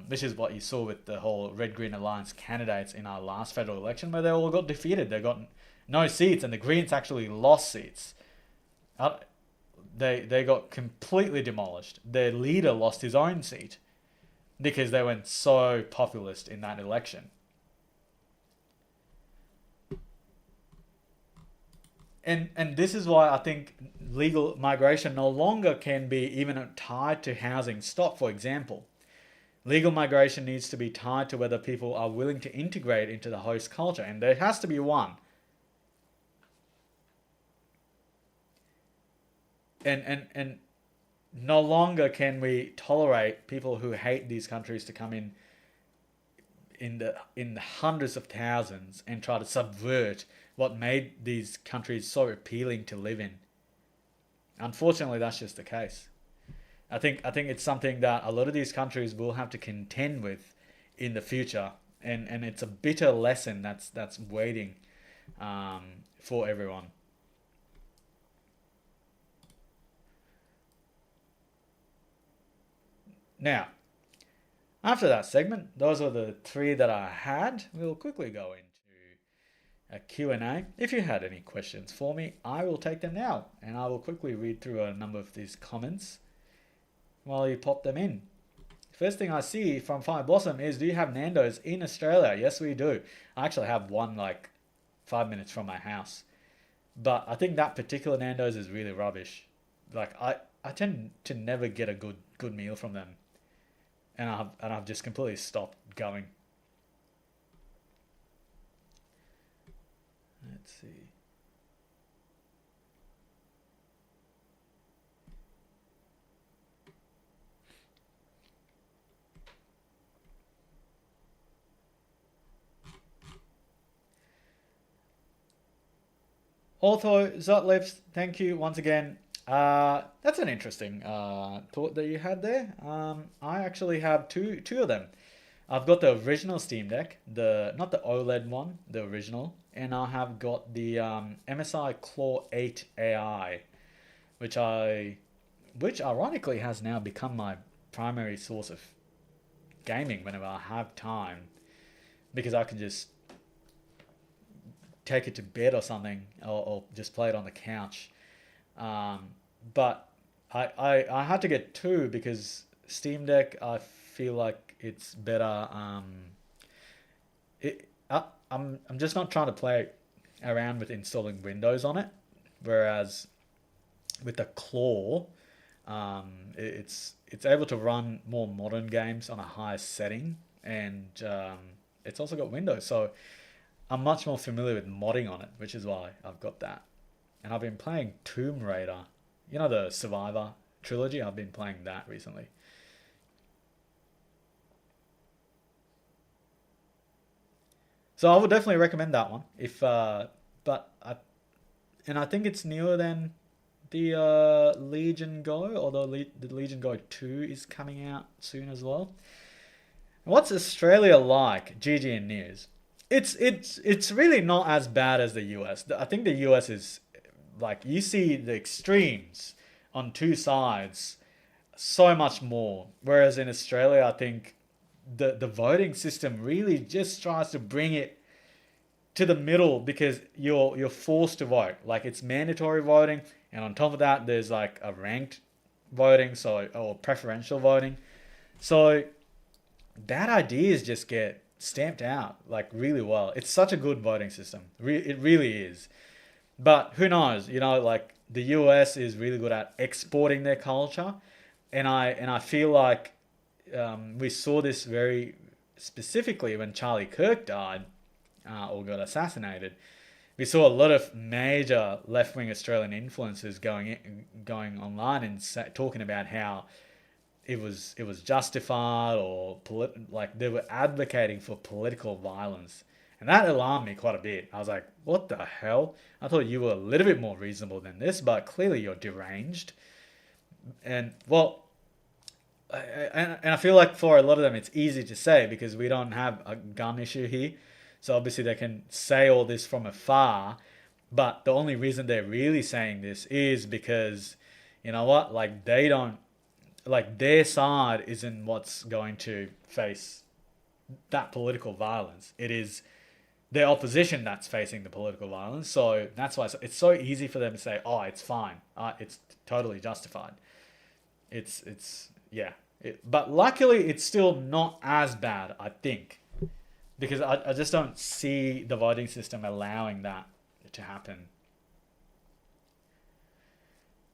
Which is what you saw with the whole Red-Green Alliance candidates in our last federal election, where they all got defeated. They got no seats, and the Greens actually lost seats. They got completely demolished. Their leader lost his own seat because they went so populist in that election. And this is why I think legal migration no longer can be even tied to housing stock, for example. Legal migration needs to be tied to whether people are willing to integrate into the host culture, and there has to be one. and no longer can we tolerate people who hate these countries to come in the hundreds of thousands and try to subvert what made these countries so appealing to live in. Unfortunately, that's just the case. I think it's something that a lot of these countries will have to contend with in the future, and it's a bitter lesson that's waiting for everyone. Now, after that segment, those are the three that I had. We'll quickly go into a Q&A. If you had any questions for me, I will take them now, and I will quickly read through a number of these comments while you pop them in. First thing I see from Fire Blossom is, do you have Nando's in Australia? Yes, we do. I actually have one like 5 minutes from my house. But I think that particular Nando's is really rubbish. Like I tend to never get a good meal from them. And I've just completely stopped going. Let's see. Although Zotlivs, thank you once again. That's an interesting thought that you had there. I actually have two of them. I've got the original Steam Deck, not the OLED one, the original, and I have got the MSI Claw 8 AI, which ironically has now become my primary source of gaming whenever I have time, because I can just take it to bed or something, or just play it on the couch. But I had to get two because Steam Deck, I feel like it's better. I'm just not trying to play around with installing Windows on it, whereas with the Claw, it's able to run more modern games on a higher setting, and it's also got Windows, so I'm much more familiar with modding on it, which is why I've got that. And I've been playing Tomb Raider. You know, the Survivor trilogy? I've been playing that recently. So I would definitely recommend that one. I think it's newer than the Legion Go, although the Legion Go 2 is coming out soon as well. What's Australia like? GG and News. It's really not as bad as the US. I think the US is like, you see the extremes on two sides so much more. Whereas in Australia, I think the voting system really just tries to bring it to the middle, because you're forced to vote. Like, it's mandatory voting, and on top of that, there's like a ranked voting, or preferential voting. So bad ideas just get stamped out like really well. It's such a good voting system. It really is. But who knows? You know, like, the US is really good at exporting their culture, and I feel like we saw this very specifically when Charlie Kirk died, or got assassinated. We saw a lot of major left-wing Australian influencers going online and talking about how it was justified, or like they were advocating for political violence. And that alarmed me quite a bit. I was like, what the hell? I thought you were a little bit more reasonable than this, but clearly you're deranged. And, well, and I feel like for a lot of them it's easy to say because we don't have a gun issue here. So obviously they can say all this from afar. But the only reason they're really saying this is because, you know what? Like, they don't, like, their side isn't what's going to face that political violence. It is their opposition that's facing the political violence. So that's why it's so easy for them to say, oh, it's fine. It's totally justified. But luckily it's still not as bad, I think, because I just don't see the voting system allowing that to happen.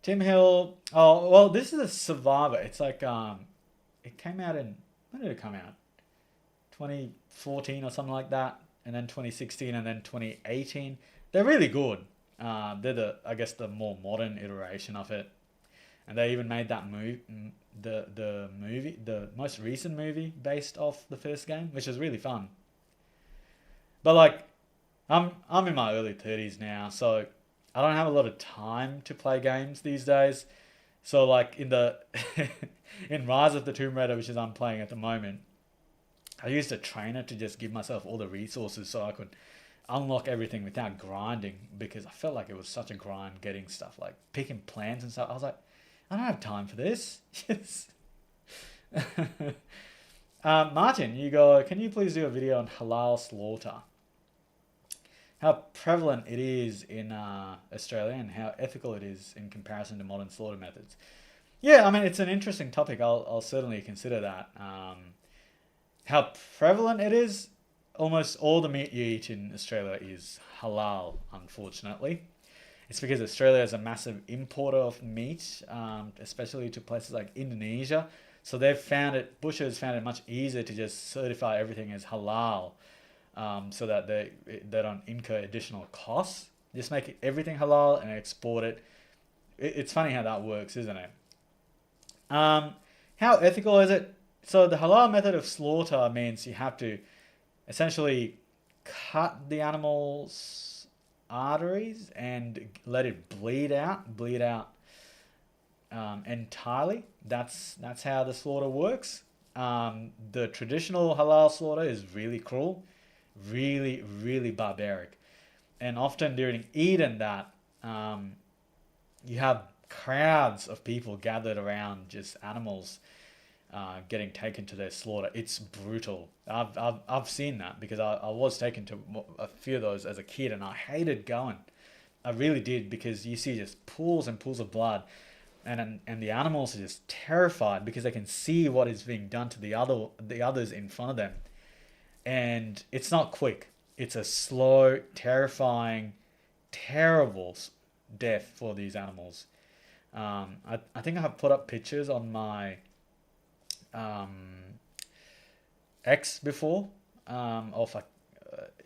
Tim Hill, oh, well, this is a Survivor. It's like, it came out when did it come out? 2014 or something like that, and then 2016, and then 2018. They're really good. They're I guess the more modern iteration of it. and they even made that the most recent movie based off the first game, which is really fun. But like, I'm in my early 30s now, so I don't have a lot of time to play games these days. So like in the in Rise of the Tomb Raider, which is I'm playing at the moment, I used a trainer to just give myself all the resources so I could unlock everything without grinding, because I felt like it was such a grind getting stuff, like picking plants and stuff. I was like, I don't have time for this. Martin, you go, can you please do a video on halal slaughter? How prevalent it is in Australia and how ethical it is in comparison to modern slaughter methods. Yeah, I mean, it's an interesting topic. I'll certainly consider that. How prevalent it is, almost all the meat you eat in Australia is halal, unfortunately. It's because Australia is a massive importer of meat, especially to places like Indonesia. So butchers found it much easier to just certify everything as halal, so that they don't incur additional costs. Just make everything halal and export it. It's funny how that works, isn't it? How ethical is it? So the halal method of slaughter means you have to essentially cut the animal's arteries and let it bleed out entirely. That's how the slaughter works. The traditional halal slaughter is really cruel, really, really barbaric. And often during Eid and that, you have crowds of people gathered around just animals getting taken to their slaughter. It's brutal. I've seen that because I was taken to a few of those as a kid, and I hated going. I really did, because you see just pools and pools of blood, and the animals are just terrified because they can see what is being done to the others in front of them, and it's not quick. It's a slow, terrifying, terrible death for these animals. I think I have put up pictures on my X before of like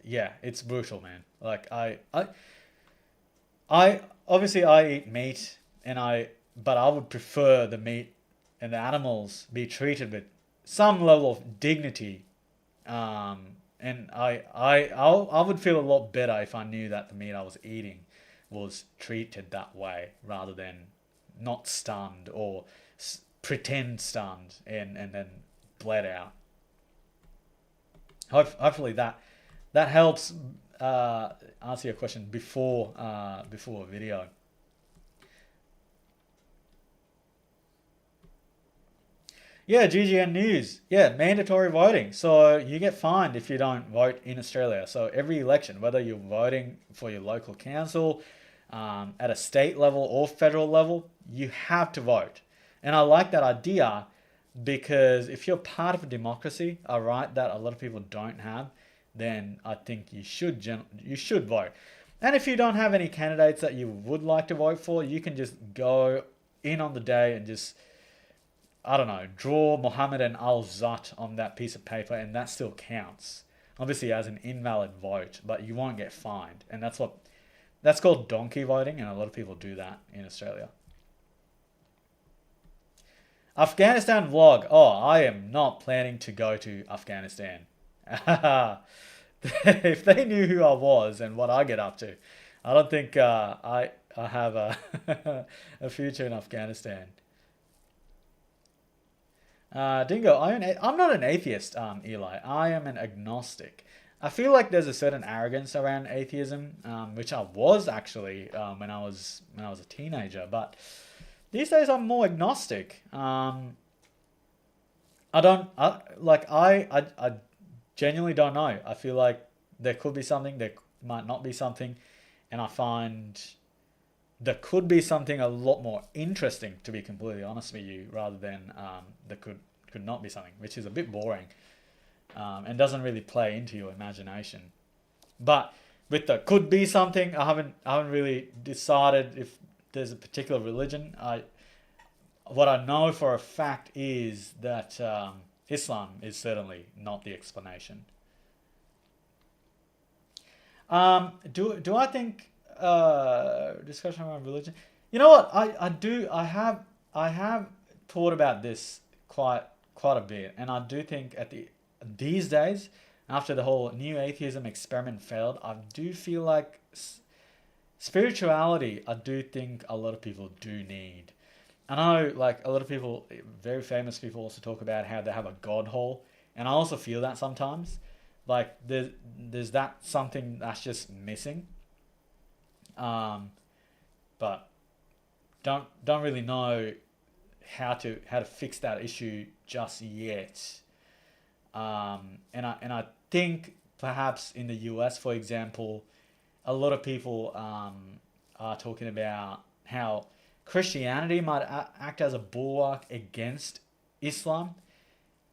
yeah, it's brutal, man. Like I obviously I eat meat, but I would prefer the meat and the animals be treated with some level of dignity, and I would feel a lot better if I knew that the meat I was eating was treated that way, rather than not stunned or pretend stunned and then bled out. Hopefully that helps answer your question before a video. Yeah, GGN News. Yeah, mandatory voting. So you get fined if you don't vote in Australia. So every election, whether you're voting for your local council, at a state level or federal level, you have to vote. And I like that idea, because if you're part of a democracy, a right that a lot of people don't have, then I think you should vote. And if you don't have any candidates that you would like to vote for, you can just go in on the day and just, I don't know, draw Mohammed and Al-Zat on that piece of paper, and that still counts. Obviously as an invalid vote, but you won't get fined. And that's called donkey voting, and a lot of people do that in Australia. Afghanistan vlog. Oh, I am not planning to go to Afghanistan. If they knew who I was and what I get up to, I don't think I have a future in Afghanistan. Dingo, I'm not an atheist, Eli. I am an agnostic. I feel like there's a certain arrogance around atheism, which I was actually when I was a teenager, but these days I'm more agnostic. I genuinely don't know. I feel like there could be something, there might not be something, and I find there could be something a lot more interesting, to be completely honest with you, rather than there could not be something, which is a bit boring, and doesn't really play into your imagination. But with the could be something, I haven't really decided if there's a particular religion. What I know for a fact is that Islam is certainly not the explanation. Do I think discussion around religion? You know what? I I have thought about this quite a bit, and I do think these days, after the whole new atheism experiment failed, I do feel like spirituality, I do think a lot of people do need. I know, like, a lot of people, very famous people, also talk about how they have a God hole, and I also feel that sometimes. Like, there's that something that's just missing. But don't really know how to fix that issue just yet. And I think perhaps in the US, for example, a lot of people are talking about how Christianity might act as a bulwark against Islam,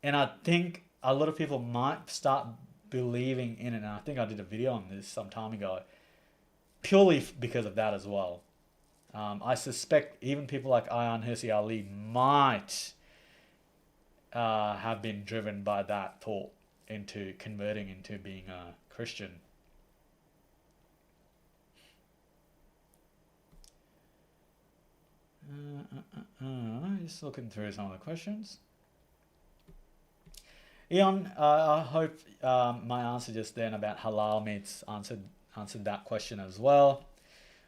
and I think a lot of people might start believing in it. And I think I did a video on this some time ago, purely because of that as well. I suspect even people like Ayaan Hirsi Ali might have been driven by that thought into converting into being a Christian. Just looking through some of the questions. Eon, I hope my answer just then about halal meats answered that question as well.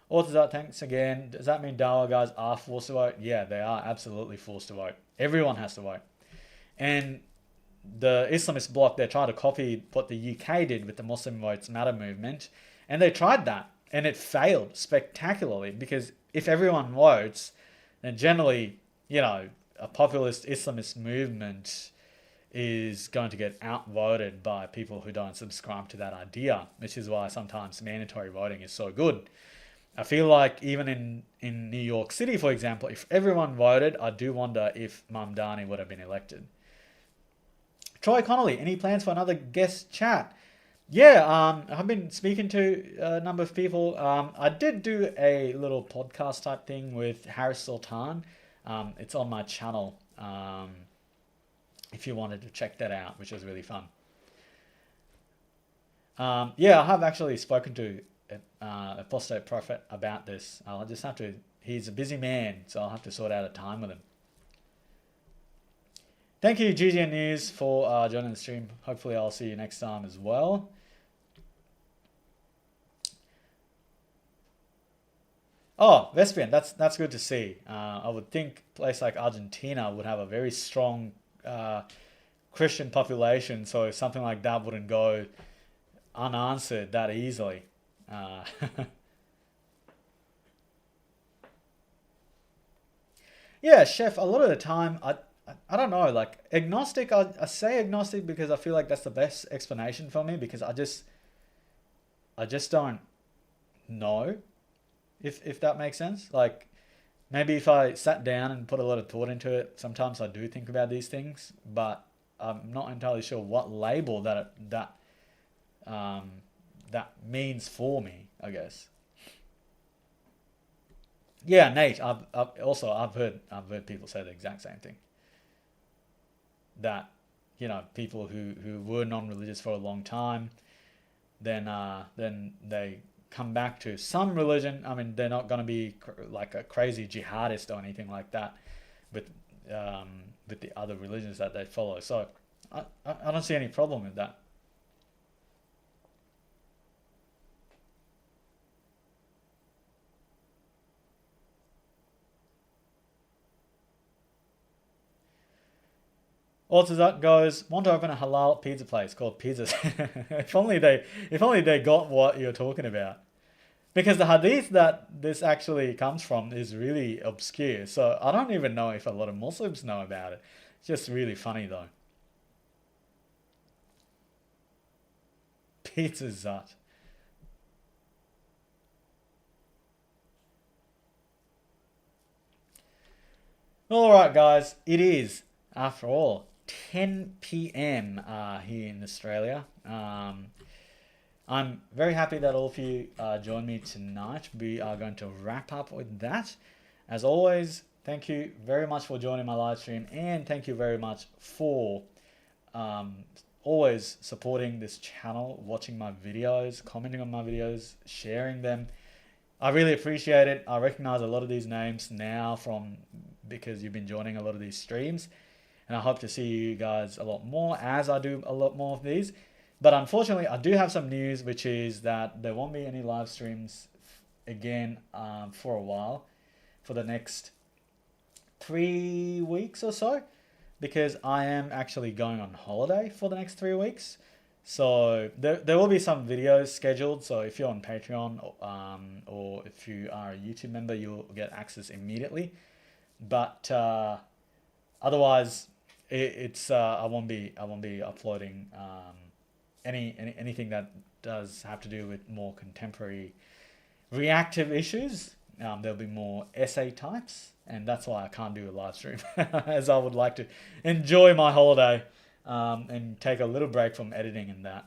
Orthodox, thanks again. Does that mean Dawa guys are forced to vote? Yeah, they are absolutely forced to vote. Everyone has to vote. And the Islamist bloc, they try to copy what the UK did with the Muslim Votes Matter movement. And they tried that. And it failed spectacularly, because if everyone votes, then generally, a populist Islamist movement is going to get outvoted by people who don't subscribe to that idea, which is why sometimes mandatory voting is so good. I feel like even in New York City, for example, if everyone voted, I do wonder if Mamdani would have been elected. Troy Connolly, any plans for another guest chat? Yeah, I've been speaking to a number of people. I did do a little podcast type thing with Harris Sultan. It's on my channel. If you wanted to check that out, which was really fun. Yeah, I have actually spoken to Apostate Prophet about this. I'll just have to, he's a busy man, so I'll have to sort out a time with him. Thank you, GGN News, for joining the stream. Hopefully I'll see you next time as well. Oh, Vespian, that's good to see. I would think a place like Argentina would have a very strong Christian population, so something like that wouldn't go unanswered that easily. Yeah, Chef, a lot of the time, I don't know, like agnostic, I say agnostic because I feel like that's the best explanation for me, because I just don't know if that makes sense. Like, maybe if I sat down and put a lot of thought into it, sometimes I do think about these things, but I'm not entirely sure what label that means for me, I guess. Yeah, Nate, I've heard people say the exact same thing. That, people who were non-religious for a long time, then they come back to some religion. I mean, they're not going to be like a crazy jihadist or anything like that with the other religions that they follow. So I don't see any problem with that. Orthodox goes, want to open a halal pizza place called Pizzas. If only they got what you're talking about. Because the hadith that this actually comes from is really obscure. So I don't even know if a lot of Muslims know about it. It's just really funny though. Pizza Zut. Alright guys, it is, after all, 10 p.m. Here in Australia. I'm very happy that all of you joined me tonight. We are going to wrap up with that. As always, thank you very much for joining my live stream, and thank you very much for always supporting this channel, watching my videos, commenting on my videos, sharing them. I really appreciate it. I recognize a lot of these names now because you've been joining a lot of these streams, and I hope to see you guys a lot more as I do a lot more of these. But unfortunately, I do have some news, which is that there won't be any live streams again for a while, for the next 3 weeks or so, because I am actually going on holiday for the next 3 weeks. So there will be some videos scheduled. So if you're on Patreon or if you are a YouTube member, you'll get access immediately. But otherwise, I won't be uploading anything that does have to do with more contemporary reactive issues. There'll be more essay types, and that's why I can't do a live stream as I would like to enjoy my holiday and take a little break from editing and that.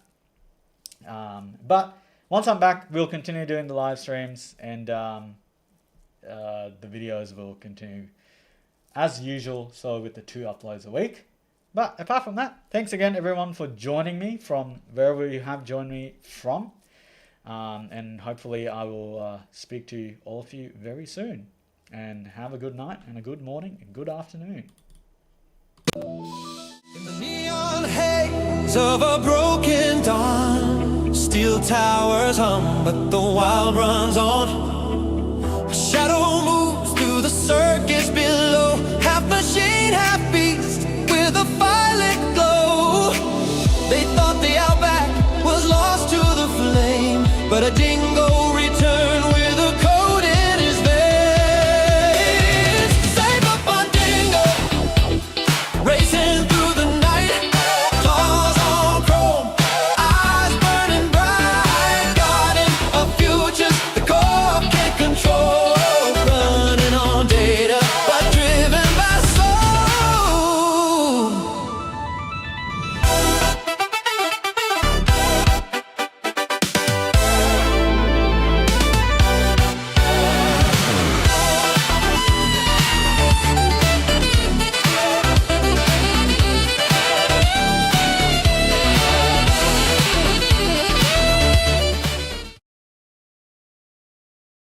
But once I'm back, we'll continue doing the live streams, and the videos will continue as usual, so with the 2 uploads a week. But apart from that, thanks again everyone for joining me from wherever you have joined me from. And hopefully I will speak to all of you very soon. And have a good night and a good morning and good afternoon. In the neon haze of a broken dawn, steel towers hum, but the wild runs on.